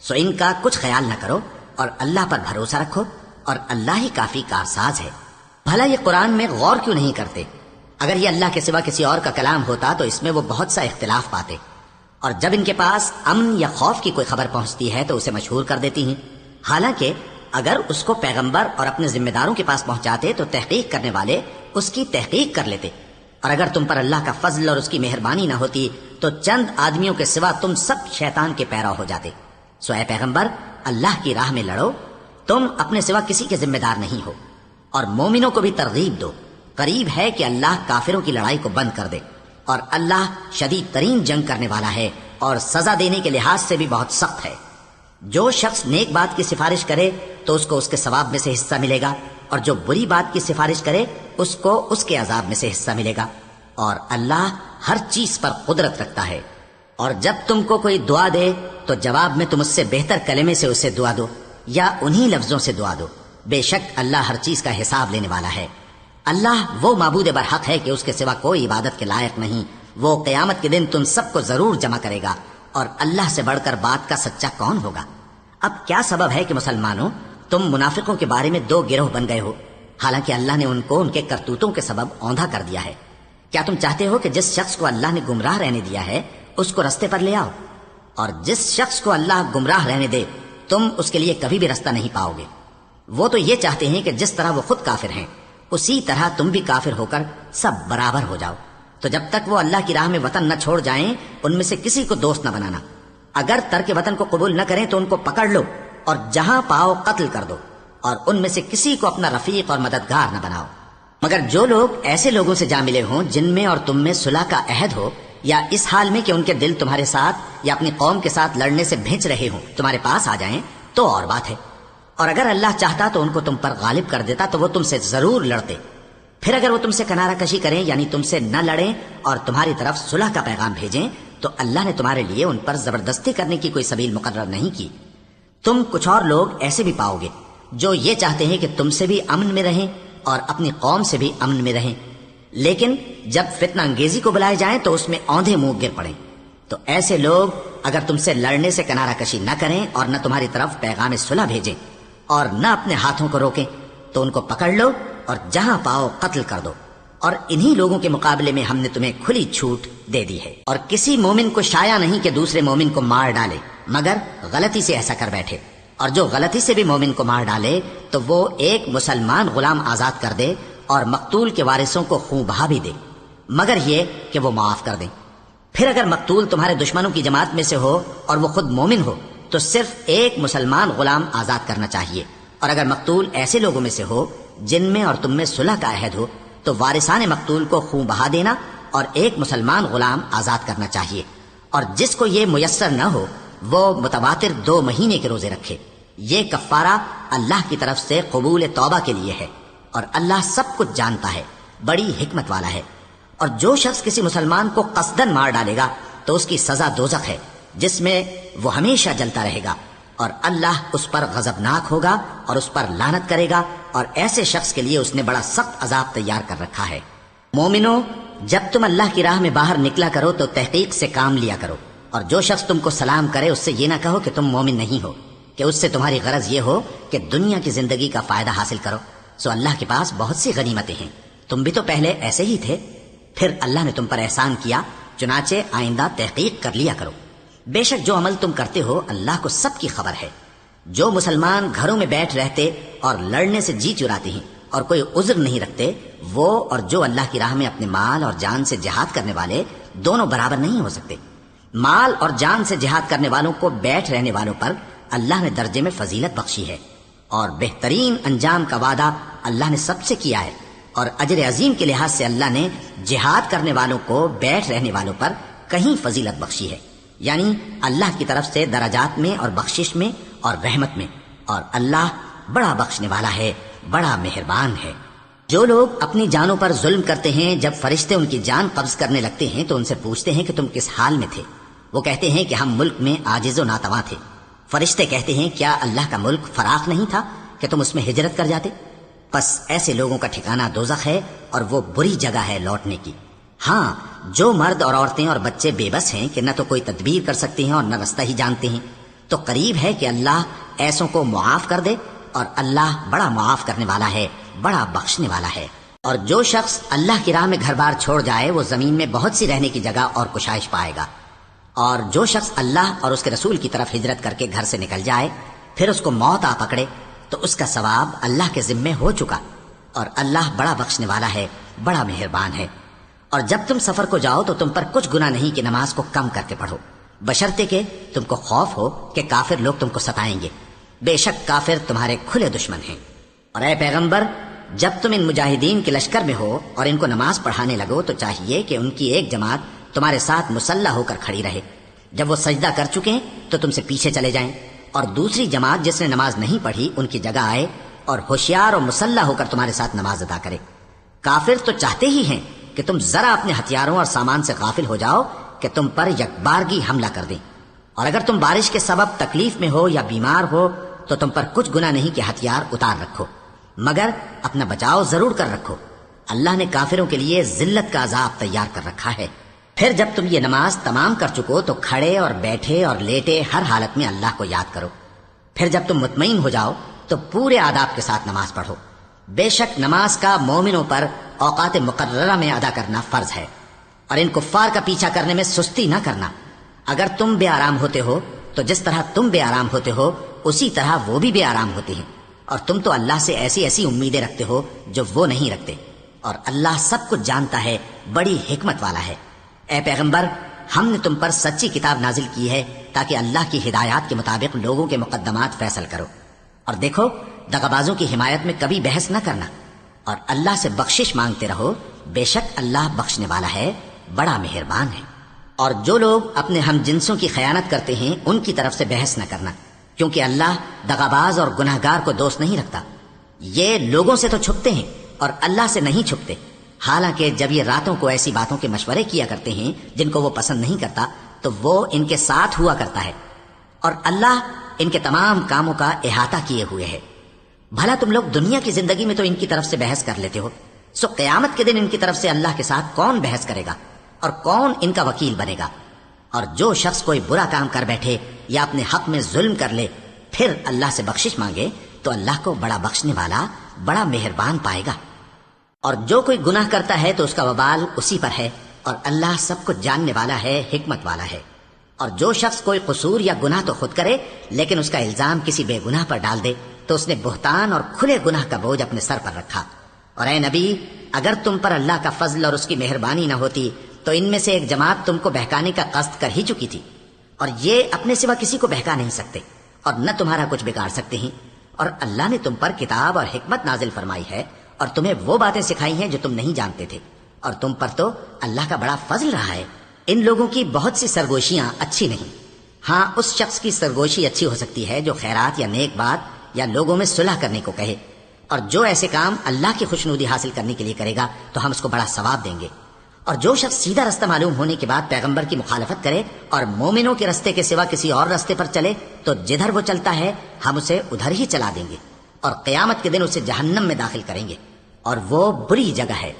سو ان کا کچھ خیال نہ کرو اور اللہ پر بھروسہ رکھو، اور اللہ ہی کافی کارساز ہے۔ بھلا یہ قرآن میں غور کیوں نہیں کرتے؟ اگر یہ اللہ کے سوا کسی اور کا کلام ہوتا تو اس میں وہ بہت سا اختلاف پاتے، اور جب ان کے پاس امن یا خوف کی کوئی خبر پہنچتی ہے تو اسے مشہور کر دیتی ہیں، حالانکہ اگر اس کو پیغمبر اور اپنے ذمہ داروں کے پاس پہنچاتے تو تحقیق کرنے والے اس کی تحقیق کر لیتے، اور اگر تم پر اللہ کا فضل اور اس کی مہربانی نہ ہوتی تو چند آدمیوں کے سوا تم سب شیطان کے پیرا ہو جاتے۔ سو اے پیغمبر، اللہ کی راہ میں لڑو، تم اپنے سوا کسی کے ذمہ دار نہیں ہو، اور مومنوں کو بھی ترغیب دو۔ قریب ہے کہ اللہ کافروں کی لڑائی کو بند کر دے، اور اللہ شدید ترین جنگ کرنے والا ہے اور سزا دینے کے لحاظ سے بھی بہت سخت ہے۔ جو شخص نیک بات کی سفارش کرے تو اس کو اس کے ثواب میں سے حصہ ملے گا، اور جو بری بات کی سفارش کرے اس کو اس کے عذاب میں سے حصہ ملے گا، اور اللہ ہر چیز پر قدرت رکھتا ہے۔ اور جب تم کو کوئی دعا دے تو جواب میں تم اس سے بہتر کلمے سے اسے دعا دو، یا انہی لفظوں سے دعا دو، بے شک اللہ ہر چیز کا حساب لینے والا ہے۔ اللہ وہ معبود برحق ہے کہ اس کے سوا کوئی عبادت کے لائق نہیں۔ وہ قیامت کے دن تم سب کو ضرور جمع کرے گا، اور اللہ سے بڑھ کر بات کا سچا کون ہوگا؟ اب کیا سبب ہے کہ مسلمانوں تم منافقوں کے بارے میں دو گروہ بن گئے ہو، حالانکہ اللہ نے ان کو ان کے کرتوتوں کے سبب اوندھا کر دیا ہے؟ کیا تم چاہتے ہو کہ جس شخص کو اللہ نے گمراہ رہنے دیا ہے اس کو رستے پر لے آؤ، اور جس شخص کو اللہ گمراہ رہنے دے تم اس کے لیے کبھی بھی رستہ نہیں پاؤ گے؟ وہ تو یہ چاہتے ہیں کہ جس طرح وہ خود کافر ہیں اسی طرح تم بھی کافر ہو کر سب برابر ہو جاؤ۔ تو جب تک وہ اللہ کی راہ میں وطن نہ چھوڑ جائیں ان میں سے کسی کو دوست نہ بنانا۔ اگر ترک وطن کو قبول نہ کریں تو ان کو پکڑ لو اور جہاں پاؤ قتل کر دو، اور ان میں سے کسی کو اپنا رفیق اور مددگار نہ بناؤ، مگر جو لوگ ایسے لوگوں سے جا ملے ہوں جن میں اور تم میں صلح کا عہد ہو، یا اس حال میں کہ ان کے دل تمہارے ساتھ یا اپنی قوم کے ساتھ لڑنے سے بھنچ رہے ہوں تمہارے پاس آ جائیں تو اور بات ہے، اور اگر اللہ چاہتا تو ان کو تم پر غالب کر دیتا تو وہ تم سے ضرور لڑتے۔ پھر اگر وہ تم سے کنارہ کشی کریں یعنی تم سے نہ لڑیں اور تمہاری طرف صلح کا پیغام بھیجیں تو اللہ نے تمہارے لیے ان پر زبردستی کرنے کی کوئی سبیل مقرر نہیں کی۔ تم کچھ اور لوگ ایسے بھی پاؤ گے جو یہ چاہتے ہیں کہ تم سے بھی امن میں رہیں اور اپنی قوم سے بھی امن میں رہیں، لیکن جب فتنہ انگیزی کو بلائے جائیں تو اس میں اوندھے منہ گر پڑیں۔ تو ایسے لوگ اگر تم سے لڑنے سے کنارہ کشی نہ کریں اور نہ تمہاری طرف پیغام صلح بھیجیں اور نہ اپنے ہاتھوں کو روکیں تو ان کو پکڑ لو اور جہاں پاؤ قتل کر دو، اور انہی لوگوں کے مقابلے میں ہم نے تمہیں کھلی چھوٹ دے دی ہے۔ اور کسی مومن کو شایع نہیں کہ دوسرے مومن کو مار ڈالے مگر غلطی سے ایسا کر بیٹھے، اور جو غلطی سے بھی مومن کو مار ڈالے تو وہ ایک مسلمان غلام آزاد کر دے اور مقتول کے وارثوں کو خون بہا بھی دے، مگر یہ کہ وہ معاف کر دیں۔ پھر اگر مقتول تمہارے دشمنوں کی جماعت میں سے ہو اور وہ خود مومن ہو تو صرف ایک مسلمان غلام آزاد کرنا چاہیے، اور اگر مقتول ایسے لوگوں میں سے ہو جن میں اور تم میں صلح کا عہد ہو تو وارثان مقتول کو خون بہا دینا اور ایک مسلمان غلام آزاد کرنا چاہیے، اور جس کو یہ میسر نہ ہو وہ متواتر 2 مہینے کے روزے رکھے۔ یہ کفارہ اللہ کی طرف سے قبول توبہ کے لیے ہے، اور اللہ سب کچھ جانتا ہے، بڑی حکمت والا ہے۔ اور جو شخص کسی مسلمان کو قصدن مار ڈالے گا تو اس کی سزا دوزخ ہے جس میں وہ ہمیشہ جلتا رہے گا، اور اللہ اس پر غضبناک ہوگا اور اس پر لعنت کرے گا، اور ایسے شخص کے لیے اس نے بڑا سخت عذاب تیار کر رکھا ہے۔ مومنو، جب تم اللہ کی راہ میں باہر نکلا کرو تو تحقیق سے کام لیا کرو، اور جو شخص تم کو سلام کرے اس سے یہ نہ کہو کہ تم مومن نہیں ہو، کہ اس سے تمہاری غرض یہ ہو کہ دنیا کی زندگی کا فائدہ حاصل کرو۔ سو اللہ کے پاس بہت سی غنیمتیں ہیں، تم بھی تو پہلے ایسے ہی تھے، پھر اللہ نے تم پر احسان کیا، چنانچہ آئندہ تحقیق کر لیا کرو۔ بے شک جو عمل تم کرتے ہو اللہ کو سب کی خبر ہے۔ جو مسلمان گھروں میں بیٹھ رہتے اور لڑنے سے جی چراتے ہیں اور کوئی عذر نہیں رکھتے، وہ اور جو اللہ کی راہ میں اپنے مال اور جان سے جہاد کرنے والے دونوں برابر نہیں ہو سکتے۔ مال اور جان سے جہاد کرنے والوں کو بیٹھ رہنے والوں پر اللہ نے درجے میں فضیلت بخشی ہے، اور بہترین انجام کا وعدہ اللہ نے سب سے کیا ہے، اور اجر عظیم کے لحاظ سے اللہ نے جہاد کرنے والوں کو بیٹھ رہنے والوں پر کہیں فضیلت بخشی ہے، یعنی اللہ کی طرف سے درجات میں اور بخشش میں اور رحمت میں، اور اللہ بڑا بخشنے والا ہے، بڑا مہربان ہے۔ جو لوگ اپنی جانوں پر ظلم کرتے ہیں، جب فرشتے ان کی جان قبض کرنے لگتے ہیں تو ان سے پوچھتے ہیں کہ تم کس حال میں تھے؟ وہ کہتے ہیں کہ ہم ملک میں عاجز و ناتواں تھے۔ فرشتے کہتے ہیں کیا اللہ کا ملک فراخ نہیں تھا کہ تم اس میں ہجرت کر جاتے؟ پس ایسے لوگوں کا ٹھکانہ دوزخ ہے، اور وہ بری جگہ ہے لوٹنے کی۔ ہاں، جو مرد اور عورتیں اور بچے بے بس ہیں کہ نہ تو کوئی تدبیر کر سکتے ہیں اور نہ رستہ ہی جانتے ہیں، تو قریب ہے کہ اللہ ایسوں کو معاف کر دے، اور اللہ بڑا معاف کرنے والا ہے، بڑا بخشنے والا ہے۔ اور جو شخص اللہ کی راہ میں گھر بار چھوڑ جائے وہ زمین میں بہت سی رہنے کی جگہ اور کشائش پائے گا، اور جو شخص اللہ اور اس کے رسول کی طرف ہجرت کر کے گھر سے نکل جائے پھر اس کو موت آ پکڑے تو اس کا ثواب اللہ کے ذمے ہو چکا، اور اللہ بڑا بخشنے والا ہے، بڑا مہربان ہے۔ اور جب تم سفر کو جاؤ تو تم پر کچھ گناہ نہیں کہ نماز کو کم کر کے پڑھو، بشرطے کہ تم کو خوف ہو کہ کافر لوگ تم کو ستائیں گے، بے شک کافر تمہارے کھلے دشمن ہیں۔ اور اے پیغمبر، جب تم ان مجاہدین کے لشکر میں ہو اور ان کو نماز پڑھانے لگو تو چاہیے کہ ان کی ایک جماعت تمہارے ساتھ مسلح ہو کر کھڑی رہے، جب وہ سجدہ کر چکے ہیں تو تم سے پیچھے چلے جائیں، اور دوسری جماعت جس نے نماز نہیں پڑھی ان کی جگہ آئے اور ہوشیار اور مسلح ہو کر تمہارے ساتھ نماز ادا کرے۔ کافر تو چاہتے ہی ہیں کہ تم ذرا اپنے ہتھیاروں اور سامان سے غافل ہو جاؤ کہ تم پر یکبارگی حملہ کر دیں، اور اگر تم بارش کے سبب تکلیف میں ہو یا بیمار ہو تو تم پر کچھ گناہ نہیں کہ ہتھیار اتار رکھو، مگر اپنا بچاؤ ضرور کر رکھو، اللہ نے کافروں کے لیے ذلت کا عذاب تیار کر رکھا ہے۔ پھر جب تم یہ نماز تمام کر چکو تو کھڑے اور بیٹھے اور لیٹے ہر حالت میں اللہ کو یاد کرو۔ پھر جب تم مطمئن ہو جاؤ تو پورے آداب کے ساتھ نماز پڑھو۔ بے شک نماز کا مومنوں پر اوقات مقررہ میں ادا کرنا فرض ہے، اور ان کفار کا پیچھا کرنے میں سستی نہ کرنا۔ اگر تم بے آرام ہوتے ہو تو جس طرح تم بے آرام ہوتے ہو اسی طرح وہ بھی بے آرام ہوتے ہیں، اور تم تو اللہ سے ایسی ایسی امیدیں رکھتے ہو جو وہ نہیں رکھتے، اور اللہ سب کچھ جانتا ہے، بڑی حکمت والا ہے۔ اے پیغمبر، ہم نے تم پر سچی کتاب نازل کی ہے تاکہ اللہ کی ہدایات کے مطابق لوگوں کے مقدمات فیصل کرو، اور دیکھو دغابازوں کی حمایت میں کبھی بحث نہ کرنا، اور اللہ سے بخشش مانگتے رہو، بے شک اللہ بخشنے والا ہے، بڑا مہربان ہے۔ اور جو لوگ اپنے ہم جنسوں کی خیانت کرتے ہیں ان کی طرف سے بحث نہ کرنا، کیونکہ اللہ دغاباز اور گناہگار کو دوست نہیں رکھتا۔ یہ لوگوں سے تو چھپتے ہیں اور اللہ سے نہیں چھپتے، حالانکہ جب یہ راتوں کو ایسی باتوں کے مشورے کیا کرتے ہیں جن کو وہ پسند نہیں کرتا تو وہ ان کے ساتھ ہوا کرتا ہے، اور اللہ ان کے تمام کاموں کا احاطہ کیے ہوئے ہے۔ بھلا تم لوگ دنیا کی زندگی میں تو ان کی طرف سے بحث کر لیتے ہو، سو قیامت کے دن ان کی طرف سے اللہ کے ساتھ کون بحث کرے گا اور کون ان کا وکیل بنے گا؟ اور جو شخص کوئی برا کام کر بیٹھے یا اپنے حق میں ظلم کر لے پھر اللہ سے بخشش مانگے تو اللہ کو بڑا بخشنے والا، بڑا مہربان پائے گا۔ اور جو کوئی گناہ کرتا ہے تو اس کا وبال اسی پر ہے، اور اللہ سب کچھ جاننے والا ہے، حکمت والا ہے۔ اور جو شخص کوئی قصور یا گناہ تو خود کرے لیکن اس کا الزام کسی بے گناہ پر ڈال دے تو اس نے بہتان اور کھلے گناہ کا بوجھ اپنے سر پر رکھا۔ اور اے نبی، اگر تم پر اللہ کا فضل اور اس کی مہربانی نہ ہوتی تو ان میں سے ایک جماعت تم کو بہکانے کا قصد کر ہی چکی تھی، اور یہ اپنے سوا کسی کو بہکا نہیں سکتے اور نہ تمہارا کچھ بگاڑ سکتے ہیں۔ اور اللہ نے تم پر کتاب اور حکمت نازل فرمائی ہے اور تمہیں وہ باتیں سکھائی ہیں جو تم نہیں جانتے تھے، اور تم پر تو اللہ کا بڑا فضل رہا ہے۔ ان لوگوں کی بہت سی سرگوشیاں اچھی نہیں، ہاں اس شخص کی سرگوشی اچھی ہو سکتی ہے جو خیرات یا نیک بات یا لوگوں میں صلح کرنے کو کہے، اور جو ایسے کام اللہ کی خوشنودی حاصل کرنے کے لیے کرے گا تو ہم اس کو بڑا ثواب دیں گے۔ اور جو شخص سیدھا رستہ معلوم ہونے کے بعد پیغمبر کی مخالفت کرے اور مومنوں کے رستے کے سوا کسی اور رستے پر چلے تو جدھر وہ چلتا ہے ہم اسے ادھر ہی چلا دیں گے، اور قیامت کے دن اسے جہنم میں داخل کریں گے، اور وہ بری جگہ ہے۔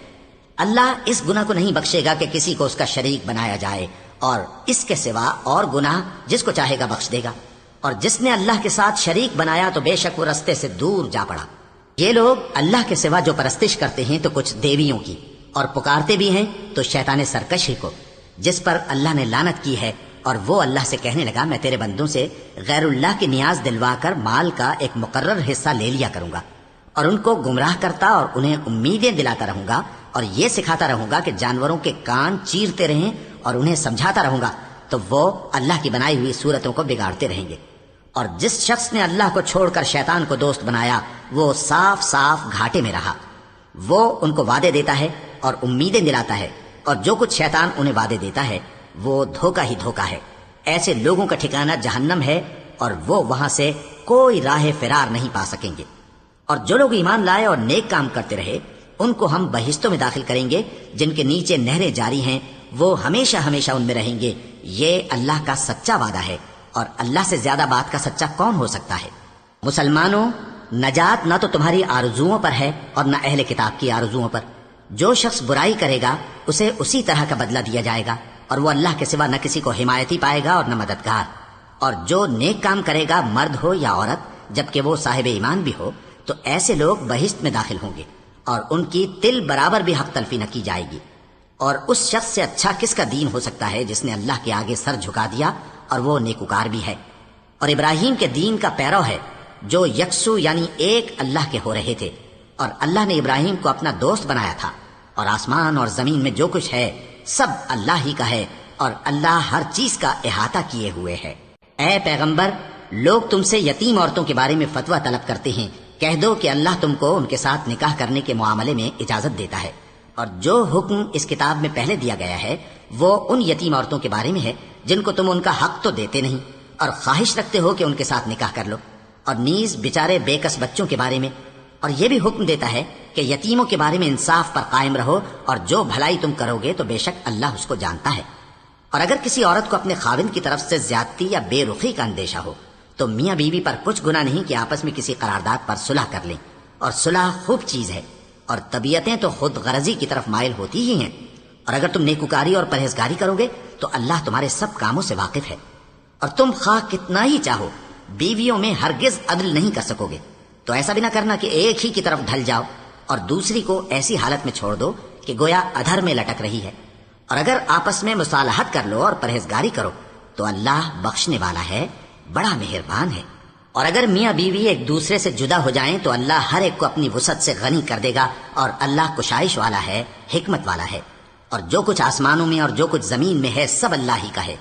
اللہ اس گناہ کو نہیں بخشے گا کہ کسی کو اس کا شریک بنایا جائے، اور اس کے سوا اور گناہ جس کو چاہے گا بخش دے گا، اور جس نے اللہ کے ساتھ شریک بنایا تو بے شک وہ رستے سے دور جا پڑا۔ یہ لوگ اللہ کے سوا جو پرستش کرتے ہیں تو کچھ دیویوں کی، اور پکارتے بھی ہیں تو شیطان سرکش ہی کو، جس پر اللہ نے لعنت کی ہے، اور وہ اللہ سے کہنے لگا میں تیرے بندوں سے غیر اللہ کی نیاز دلوا کر مال کا ایک مقرر حصہ لے لیا کروں گا، اور ان کو گمراہ کرتا اور انہیں امیدیں دلاتا رہوں گا، اور یہ سکھاتا رہوں گا کہ جانوروں کے کان چیرتے رہیں، اور انہیں سمجھاتا رہوں گا تو وہ اللہ کی بنائی ہوئی صورتوں کو بگاڑتے رہیں گے۔ اور جس شخص نے اللہ کو چھوڑ کر شیطان کو دوست بنایا وہ صاف صاف گھاٹے میں رہا۔ وہ ان کو وعدے دیتا ہے اور امیدیں دلاتا ہے، اور جو کچھ شیطان انہیں وعدے دیتا ہے وہ دھوکہ ہی دھوکہ ہے۔ ایسے لوگوں کا ٹھکانہ جہنم ہے، اور وہ وہاں سے کوئی راہ فرار نہیں پا سکیں گے۔ اور جو لوگ ایمان لائے اور نیک کام کرتے رہے ان کو ہم بہشتوں میں داخل کریں گے جن کے نیچے نہریں جاری ہیں، وہ ہمیشہ ہمیشہ ان میں رہیں گے۔ یہ اللہ کا سچا وعدہ ہے، اور اللہ سے زیادہ بات کا سچا کون ہو سکتا ہے؟ مسلمانوں، نجات نہ تو تمہاری آرزوؤں پر ہے اور نہ اہل کتاب کی آرزوؤں پر۔ جو شخص برائی کرے گا اسے اسی طرح کا بدلہ دیا جائے گا، اور وہ اللہ کے سوا نہ کسی کو حمایتی پائے گا اور نہ مددگار۔ اور جو نیک کام کرے گا، مرد ہو یا عورت، جبکہ وہ صاحب ایمان بھی ہو، تو ایسے لوگ بہشت میں داخل ہوں گے، اور ان کی تل برابر بھی حق تلفی نہ کی جائے گی۔ اور اس شخص سے اچھا کس کا دین ہو سکتا ہے جس نے اللہ کے آگے سر جھکا دیا اور وہ نیکوکار بھی ہے، اور ابراہیم کے دین کا پیرو ہے، جو یکسو یعنی ایک اللہ کے ہو رہے تھے۔ اور اللہ نے ابراہیم کو اپنا دوست بنایا تھا، اور آسمان اور زمین میں جو کچھ ہے سب اللہ ہی کا ہے، اور اللہ ہر چیز کا احاطہ کیے ہوئے ہے۔ اے پیغمبر، لوگ تم سے یتیم عورتوں کے بارے میں فتویٰ طلب کرتے ہیں، کہہ دو کہ اللہ تم کو ان کے ساتھ نکاح کرنے کے معاملے میں اجازت دیتا ہے، اور جو حکم اس کتاب میں پہلے دیا گیا ہے وہ ان یتیم عورتوں کے بارے میں ہے جن کو تم ان کا حق تو دیتے نہیں اور خواہش رکھتے ہو کہ ان کے ساتھ نکاح کر لو، اور نیز بیچارے بے کس بچوں کے بارے میں۔ اور یہ بھی حکم دیتا ہے کہ یتیموں کے بارے میں انصاف پر قائم رہو، اور جو بھلائی تم کرو گے تو بے شک اللہ اس کو جانتا ہے۔ اور اگر کسی عورت کو اپنے خاوند کی طرف سے زیادتی یا بے رخی کا اندیشہ ہو تو میاں بیوی پر کچھ گناہ نہیں کہ آپس میں کسی قرارداد پر صلح کر لیں، اور صلح خوب چیز ہے، اور طبیعتیں تو خود غرضی کی طرف مائل ہوتی ہی ہیں۔ اور اگر تم نیکوکاری اور پرہیزگاری کرو گے تو اللہ تمہارے سب کاموں سے واقف ہے۔ اور تم خواہ کتنا ہی چاہو بیویوں میں ہرگز عدل نہیں کر سکو گے، تو ایسا بھی نہ کرنا کہ ایک ہی کی طرف ڈھل جاؤ اور دوسری کو ایسی حالت میں چھوڑ دو کہ گویا ادھر میں لٹک رہی ہے۔ اور اگر آپس میں مصالحت کر لو اور پرہیزگاری کرو تو اللہ بخشنے والا ہے، بڑا مہربان ہے۔ اور اگر میاں بیوی ایک دوسرے سے جدا ہو جائیں تو اللہ ہر ایک کو اپنی وسعت سے غنی کر دے گا، اور اللہ کشائش والا ہے، حکمت والا ہے۔ اور جو کچھ آسمانوں میں اور جو کچھ زمین میں ہے سب اللہ ہی کا ہے۔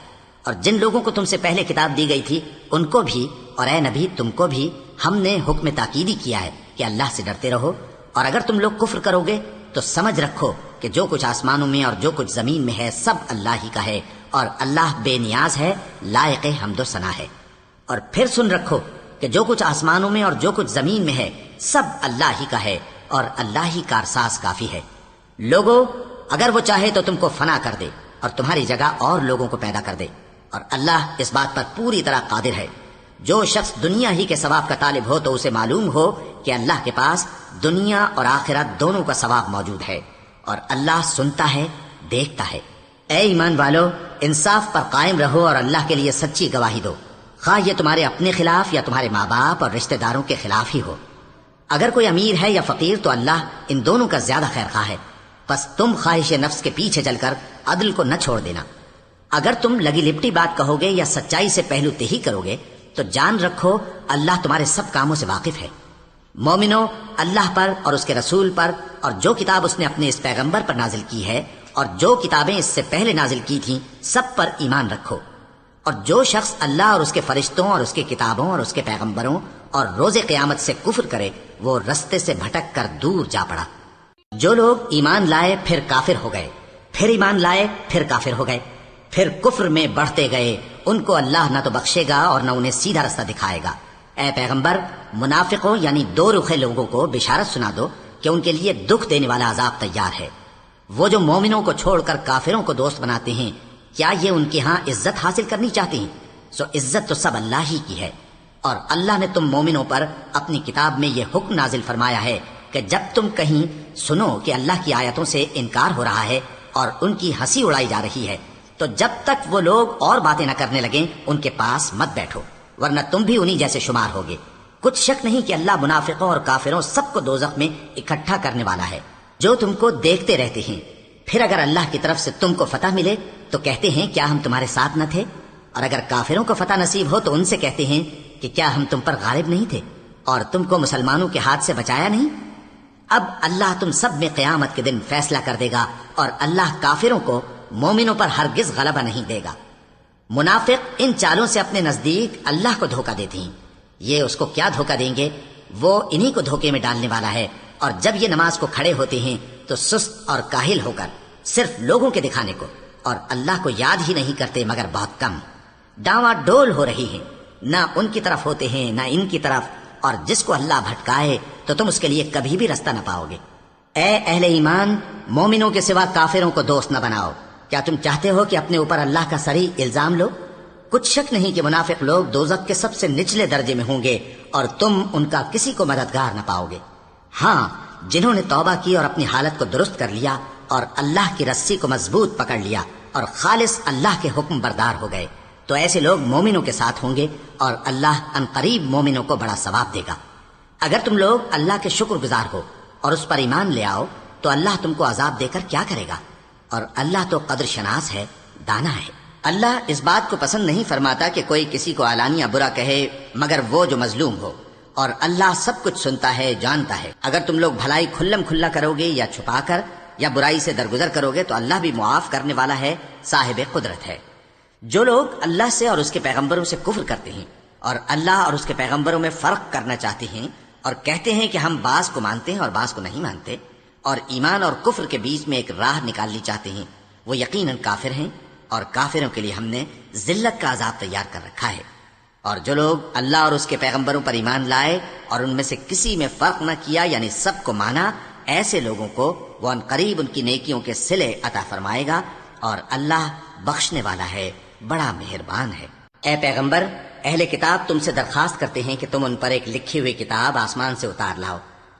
اور جن لوگوں کو تم سے پہلے کتاب دی گئی تھی ان کو بھی، اور اے نبی تم کو بھی، ہم نے حکم تاکیدی کیا ہے کہ اللہ سے ڈرتے رہو۔ اور اگر تم لوگ کفر کرو گے تو سمجھ رکھو کہ جو کچھ آسمانوں میں اور جو کچھ زمین میں ہے سب اللہ ہی کا ہے، اور اللہ بے نیاز ہے، لائق حمد و ثنا ہے۔ اور پھر سن رکھو کہ جو کچھ آسمانوں میں اور جو کچھ زمین میں ہے سب اللہ ہی کا ہے، اور اللہ ہی کارساز کافی ہے۔ لوگو، اگر وہ چاہے تو تم کو فنا کر دے اور تمہاری جگہ اور لوگوں کو پیدا کر دے، اور اللہ اس بات پر پوری طرح قادر ہے۔ جو شخص دنیا ہی کے ثواب کا طالب ہو تو اسے معلوم ہو کہ اللہ کے پاس دنیا اور آخرت دونوں کا ثواب موجود ہے، اور اللہ سنتا ہے، دیکھتا ہے۔ اے ایمان والو، انصاف پر قائم رہو اور اللہ کے لیے سچی گواہی دو، خواہ یہ تمہارے اپنے خلاف یا تمہارے ماں باپ اور رشتہ داروں کے خلاف ہی ہو۔ اگر کوئی امیر ہے یا فقیر تو اللہ ان دونوں کا زیادہ خیر خواہ ہے، پس تم خواہش نفس کے پیچھے چل کر عدل کو نہ چھوڑ دینا۔ اگر تم لگی لپٹی بات کہو گے یا سچائی سے پہلو تہی کرو گے تو جان رکھو اللہ تمہارے سب کاموں سے واقف ہے۔ مومنو، اللہ پر اور اس کے رسول پر اور جو کتاب اس نے اپنے اس پیغمبر پر نازل کی ہے اور جو کتابیں اس سے پہلے نازل کی تھیں سب پر ایمان رکھو۔ اور جو شخص اللہ اور اس کے فرشتوں اور اس کے کتابوں اور اس کے پیغمبروں اور روز قیامت سے کفر کرے وہ رستے سے بھٹک کر دور جا پڑا۔ جو لوگ ایمان لائے پھر کافر ہو گئے، پھر ایمان لائے پھر کافر ہو گئے، پھر کفر میں بڑھتے گئے، ان کو اللہ نہ تو بخشے گا اور نہ انہیں سیدھا رستہ دکھائے گا۔ اے پیغمبر، منافقوں یعنی دو رخے لوگوں کو بشارت سنا دو کہ ان کے لیے دکھ دینے والا عذاب تیار ہے۔ وہ جو مومنوں کو چھوڑ کر کافروں کو دوست بناتے ہیں، کیا یہ ان کے ہاں عزت حاصل کرنی چاہتے ہیں؟ سو عزت تو سب اللہ ہی کی ہے۔ اور اللہ نے تم مومنوں پر اپنی کتاب میں یہ حکم نازل فرمایا ہے کہ جب تم کہیں سنو کہ اللہ کی آیتوں سے انکار ہو رہا ہے اور ان کی ہنسی اڑائی جا رہی ہے تو جب تک وہ لوگ اور باتیں نہ کرنے لگیں ان کے پاس مت بیٹھو، ورنہ تم بھی انہی جیسے شمار ہوگے۔ کچھ شک نہیں کہ اللہ منافقوں اور کافروں سب کو دوزخ میں اکٹھا کرنے والا ہے جو تم کو دیکھتے رہتے ہیں۔ پھر اگر اللہ کی طرف سے تم کو فتح ملے تو کہتے ہیں کیا ہم تمہارے ساتھ نہ تھے، اور اگر کافروں کو فتح نصیب ہو تو ان سے کہتے ہیں کہ کیا ہم تم پر غالب نہیں تھے اور تم کو مسلمانوں کے ہاتھ سے بچایا نہیں۔ اب اللہ تم سب میں قیامت کے دن فیصلہ کر دے گا، اور اللہ کافروں کو مومنوں پر ہرگز غلبہ نہیں دے گا۔ منافق ان چالوں سے اپنے نزدیک اللہ کو دھوکہ دیتے ہیں. یہ اس کو کیا دھوکہ دیں گے؟ وہ انہی کو دھوکے میں ڈالنے والا ہے. اور جب یہ نماز کو کھڑے ہوتے ہیں تو سست اور کاہل ہو کر صرف لوگوں کے دکھانے کو اور اللہ کو یاد ہی نہیں کرتے مگر بہت کم. ڈاواں ڈول ہو رہی ہیں، نہ ان کی طرف ہوتے ہیں نہ ان کی طرف، اور جس کو اللہ بھٹکائے تو تم اس کے لیے کبھی بھی رستہ نہ پاؤ گے. اے اہل ایمان، مومنوں کے سوا کافروں کو دوست نہ بناؤ. کیا تم چاہتے ہو کہ اپنے اوپر اللہ کا صریح الزام لو؟ کچھ شک نہیں کہ منافق لوگ دوزخ کے سب سے نچلے درجے میں ہوں گے اور تم ان کا کسی کو مددگار نہ پاؤ گے. ہاں، جنہوں نے توبہ کی اور اپنی حالت کو درست کر لیا اور اللہ کی رسی کو مضبوط پکڑ لیا اور خالص اللہ کے حکم بردار ہو گئے تو ایسے لوگ مومنوں کے ساتھ ہوں گے اور اللہ عنقریب مومنوں کو بڑا ثواب دے گا. اگر تم لوگ اللہ کے شکر گزار ہو اور اس پر ایمان لے آؤ تو اللہ تم کو عذاب دے کر کیا کرے گا؟ اور اللہ تو قدر شناس ہے، دانا ہے. اللہ اس بات کو پسند نہیں فرماتا کہ کوئی کسی کو علانیہ برا کہے مگر وہ جو مظلوم ہو، اور اللہ سب کچھ سنتا ہے، جانتا ہے. اگر تم لوگ بھلائی کھلم کھلا کرو گے یا چھپا کر یا برائی سے درگزر کرو گے تو اللہ بھی معاف کرنے والا ہے، صاحب قدرت ہے. جو لوگ اللہ سے اور اس کے پیغمبروں سے کفر کرتے ہیں اور اللہ اور اس کے پیغمبروں میں فرق کرنا چاہتے ہیں اور کہتے ہیں کہ ہم بعض کو مانتے ہیں اور بعض کو نہیں مانتے اور ایمان اور کفر کے بیچ میں ایک راہ نکالنی چاہتے ہیں، وہ یقیناً کافر ہیں اور کافروں کے لیے ہم نے ذلت کا عذاب تیار کر رکھا ہے. اور جو لوگ اللہ اور اس کے پیغمبروں پر ایمان لائے اور ان میں سے کسی میں فرق نہ کیا یعنی سب کو مانا، ایسے لوگوں کو وہ عنقریب ان کی نیکیوں کے صلے عطا فرمائے گا اور اللہ بخشنے والا ہے، بڑا مہربان ہے. اے پیغمبر، اہل کتاب تم سے درخواست کرتے ہیں کہ تم ان پر ایک لکھی ہوئی کتاب آسمان سے اتار لاؤ.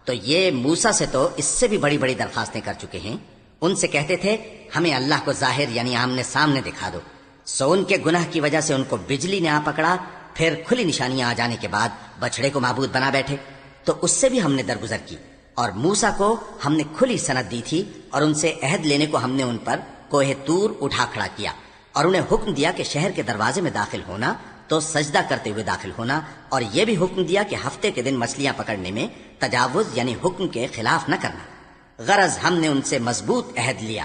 تو یہ موسیٰ سے تو اس سے بھی بڑی بڑی درخواستیں کر چکے ہیں. ان سے کہتے تھے ہمیں اللہ کو ظاہر یعنی آمنے سامنے دکھا دو. سو ان کے گناہ کی وجہ سے ان کو بجلی نے آ پکڑا، پھر کھلی نشانیاں آ جانے کے بعد بچڑے کو معبود بنا بیٹھے. تو اس سے بھی ہم نے درگزر کی اور موسیٰ کو ہم نے کھلی سند دی تھی اور ان سے عہد لینے کو ہم نے ان پر کوہ طور اٹھا کھڑا کیا اور انہیں حکم دیا کہ شہر کے دروازے میں داخل ہونا تو سجدہ کرتے ہوئے داخل ہونا، اور یہ بھی حکم دیا کہ ہفتے کے دن مچھلیاں پکڑنے میں تجاوز یعنی حکم کے خلاف نہ کرنا. غرض ہم نے ان سے مضبوط عہد لیا،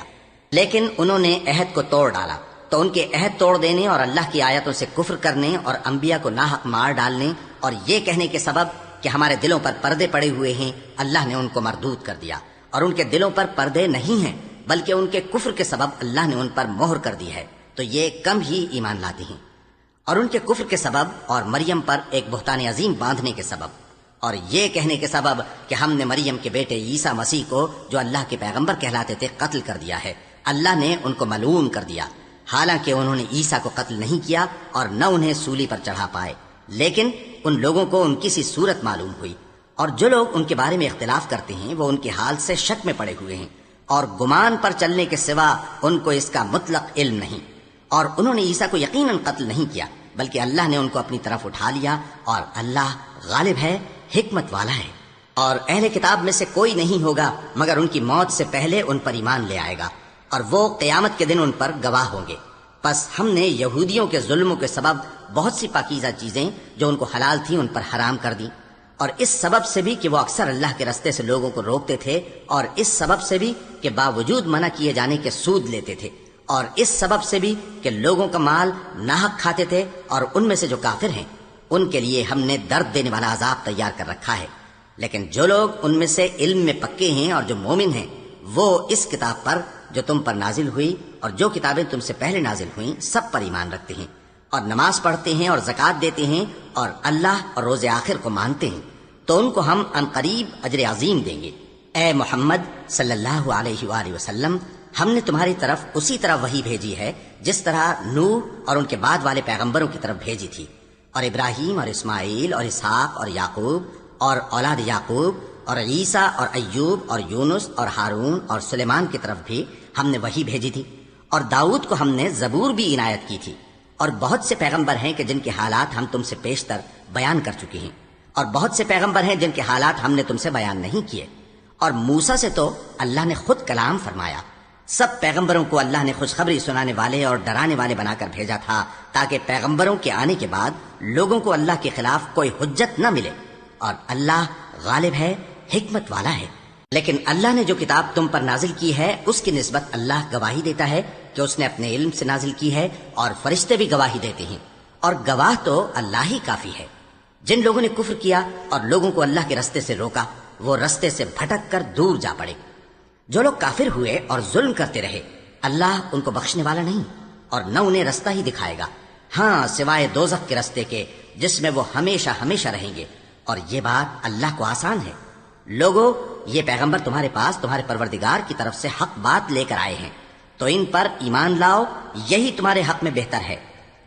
لیکن انہوں نے عہد کو توڑ ڈالا. تو ان کے عہد توڑ دینے اور اللہ کی آیتوں سے کفر کرنے اور انبیاء کو ناحق مار ڈالنے اور یہ کہنے کے سبب کہ ہمارے دلوں پر پردے پڑے ہوئے ہیں، اللہ نے ان کو مردود کر دیا. اور ان کے دلوں پر پردے نہیں ہیں بلکہ ان کے کفر کے سبب اللہ نے ان پر مہر کر دی ہے، تو یہ کم ہی ایمان لاتے ہیں. اور ان کے کفر کے سبب اور مریم پر ایک بہتان عظیم باندھنے کے سبب اور یہ کہنے کے سبب کہ ہم نے مریم کے بیٹے عیسیٰ مسیح کو جو اللہ کے پیغمبر کہلاتے تھے قتل کر دیا ہے، اللہ نے ان کو ملعون کر دیا. حالانکہ انہوں نے عیسیٰ کو قتل نہیں کیا اور نہ انہیں سولی پر چڑھا پائے، لیکن ان لوگوں کو ان کی سی صورت معلوم ہوئی. اور جو لوگ ان کے بارے میں اختلاف کرتے ہیں وہ ان کے حال سے شک میں پڑے ہوئے ہیں اور گمان پر چلنے کے سوا ان کو اس کا مطلق علم نہیں. اور انہوں نے عیسیٰ کو یقیناً قتل نہیں کیا بلکہ اللہ نے ان کو اپنی طرف اٹھا لیا اور اللہ غالب ہے، حکمت والا ہے. اور اہل کتاب میں سے کوئی نہیں ہوگا مگر ان کی موت سے پہلے ان پر ایمان لے آئے گا اور وہ قیامت کے دن ان پر گواہ ہوں گے. پس ہم نے یہودیوں کے ظلموں کے سبب بہت سی پاکیزہ چیزیں جو ان کو حلال تھیں ان پر حرام کر دیں، اور اس سبب سے بھی کہ وہ اکثر اللہ کے رستے سے لوگوں کو روکتے تھے، اور اس سبب سے بھی کہ باوجود منع کیے جانے کے سود لیتے تھے، اور اس سبب سے بھی کہ لوگوں کا مال ناحق کھاتے تھے. اور ان میں سے جو کافر ہیں ان کے لیے ہم نے درد دینے والا عذاب تیار کر رکھا ہے. لیکن جو لوگ ان میں سے علم میں پکے ہیں اور جو مومن ہیں وہ اس کتاب پر جو تم پر نازل ہوئی اور جو کتابیں تم سے پہلے نازل ہوئیں سب پر ایمان رکھتے ہیں اور نماز پڑھتے ہیں اور زکوٰۃ دیتے ہیں اور اللہ اور روز آخر کو مانتے ہیں، تو ان کو ہم عنقریب اجر عظیم دیں گے. اے محمد صلی اللہ علیہ وآلہ وسلم، ہم نے تمہاری طرف اسی طرح وحی بھیجی ہے جس طرح نوح اور ان کے بعد والے پیغمبروں کی طرف بھیجی تھی، اور ابراہیم اور اسماعیل اور اسحاق اور یعقوب اور اولاد یعقوب اور عیسیٰ اور ایوب اور یونس اور ہارون اور سلیمان کی طرف بھی ہم نے وحی بھیجی تھی. اور داؤد کو ہم نے زبور بھی عنایت کی تھی. اور بہت سے پیغمبر ہیں کہ جن کے حالات ہم تم سے پیشتر بیان کر چکے ہیں، اور بہت سے پیغمبر ہیں جن کے حالات ہم نے تم سے بیان نہیں کیے. اور موسیٰ سے تو اللہ نے خود کلام فرمایا. سب پیغمبروں کو اللہ نے خوشخبری سنانے والے اور ڈرانے والے بنا کر بھیجا تھا تاکہ پیغمبروں کے آنے کے بعد لوگوں کو اللہ کے خلاف کوئی حجت نہ ملے. اور اللہ غالب ہے، حکمت والا ہے. لیکن اللہ نے جو کتاب تم پر نازل کی ہے اس کی نسبت اللہ گواہی دیتا ہے کہ اس نے اپنے علم سے نازل کی ہے، اور فرشتے بھی گواہی دیتے ہیں، اور گواہ تو اللہ ہی کافی ہے۔ جن لوگوں نے کفر کیا اور لوگوں کو اللہ کے رستے سے روکا، وہ رستے سے بھٹک کر دور جا پڑے۔ جو لوگ کافر ہوئے اور ظلم کرتے رہے، اللہ ان کو بخشنے والا نہیں اور نہ انہیں رستہ ہی دکھائے گا، ہاں سوائے دوزخ کے رستے کے، جس میں وہ ہمیشہ ہمیشہ رہیں گے، اور یہ بات اللہ کو آسان ہے۔ لوگو، یہ پیغمبر تمہارے پاس تمہارے پروردگار کی طرف سے حق بات لے کر آئے ہیں، تو ان پر ایمان لاؤ، یہی تمہارے حق میں بہتر ہے۔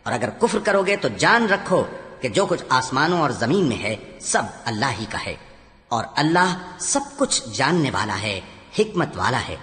اور اگر کفر کرو گے تو جان رکھو کہ جو کچھ آسمانوں اور زمین میں ہے سب اللہ ہی کا ہے، اور اللہ سب کچھ جاننے والا ہے، حکمت والا ہے۔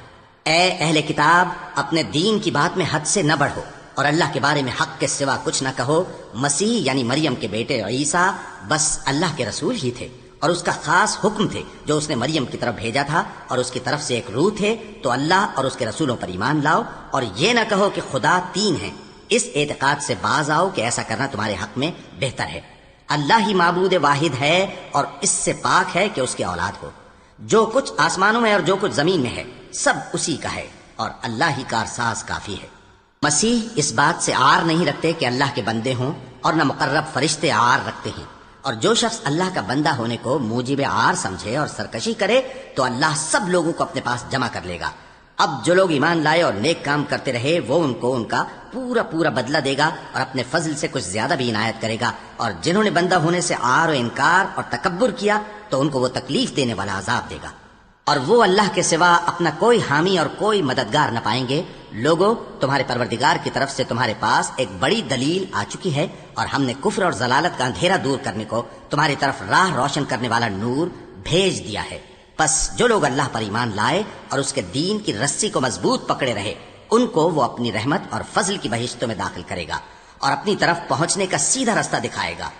اے اہل کتاب، اپنے دین کی بات میں حد سے نہ بڑھو، اور اللہ کے بارے میں حق کے سوا کچھ نہ کہو۔ مسیح یعنی مریم کے بیٹے عیسیٰ بس اللہ کے رسول ہی تھے، اور اس کا خاص حکم تھے جو اس نے مریم کی طرف بھیجا تھا، اور اس کی طرف سے ایک روح تھے۔ تو اللہ اور اس کے رسولوں پر ایمان لاؤ، اور یہ نہ کہو کہ خدا تین ہیں۔ اس اعتقاد سے باز آؤ کہ ایسا کرنا تمہارے حق میں بہتر ہے۔ اللہ ہی معبود واحد ہے، اور اس سے پاک ہے کہ اس کی اولاد ہو۔ جو کچھ آسمانوں میں اور جو کچھ زمین میں ہے سب اسی کا ہے، اور اللہ ہی کارساز کافی ہے۔ مسیح اس بات سے عار نہیں رکھتے کہ اللہ کے بندے ہوں، اور نہ مقرب فرشتے عار رکھتے ہیں، اور جو شخص اللہ کا بندہ ہونے کو موجب عار سمجھے اور سرکشی کرے تو اللہ سب لوگوں کو اپنے پاس جمع کر لے گا۔ اب جو لوگ ایمان لائے اور نیک کام کرتے رہے، وہ ان کو ان کا پورا پورا بدلہ دے گا، اور اپنے فضل سے کچھ زیادہ بھی عنایت کرے گا۔ اور جنہوں نے بندہ ہونے سے عار و انکار اور تکبر کیا تو ان کو وہ تکلیف دینے والا عذاب دے گا، اور وہ اللہ کے سوا اپنا کوئی حامی اور کوئی مددگار نہ پائیں گے۔ لوگو، تمہارے پروردگار کی طرف سے تمہارے پاس ایک بڑی دلیل آ چکی ہے، اور ہم نے کفر اور ضلالت کا اندھیرا دور کرنے کو تمہاری طرف راہ روشن کرنے والا نور بھیج دیا ہے۔ پس جو لوگ اللہ پر ایمان لائے اور اس کے دین کی رسی کو مضبوط پکڑے رہے، ان کو وہ اپنی رحمت اور فضل کی بہشتوں میں داخل کرے گا، اور اپنی طرف پہنچنے کا سیدھا رستہ دکھائے گا۔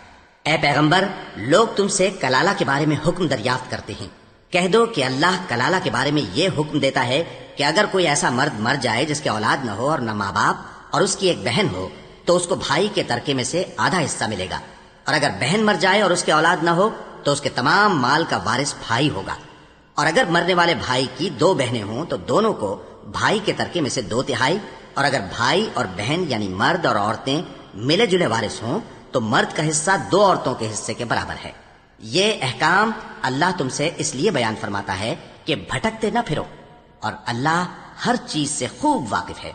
اے پیغمبر، لوگ تم سے کلالہ کے بارے میں حکم دریافت کرتے ہیں۔ کہہ دو کہ اللہ کلالہ کے بارے میں یہ حکم دیتا ہے کہ اگر کوئی ایسا مرد مر جائے جس کے اولاد نہ ہو اور نہ ماں باپ، اور اس کی ایک بہن ہو، تو اس کو بھائی کے ترکے میں سے آدھا حصہ ملے گا، اور اگر بہن مر جائے اور اس کے اولاد نہ ہو تو اس کے تمام مال کا وارث بھائی ہوگا۔ اور اگر مرنے والے بھائی کی دو بہنیں ہوں تو دونوں کو بھائی کے ترکے میں سے 2/3، اور اگر بھائی اور بہن یعنی مرد اور عورتیں ملے جلے وارث ہوں تو مرد کا حصہ 2 عورتوں کے حصے کے برابر ہے۔ یہ احکام اللہ تم سے اس لیے بیان فرماتا ہے کہ بھٹکتے نہ پھرو، اور اللہ ہر چیز سے خوب واقف ہے۔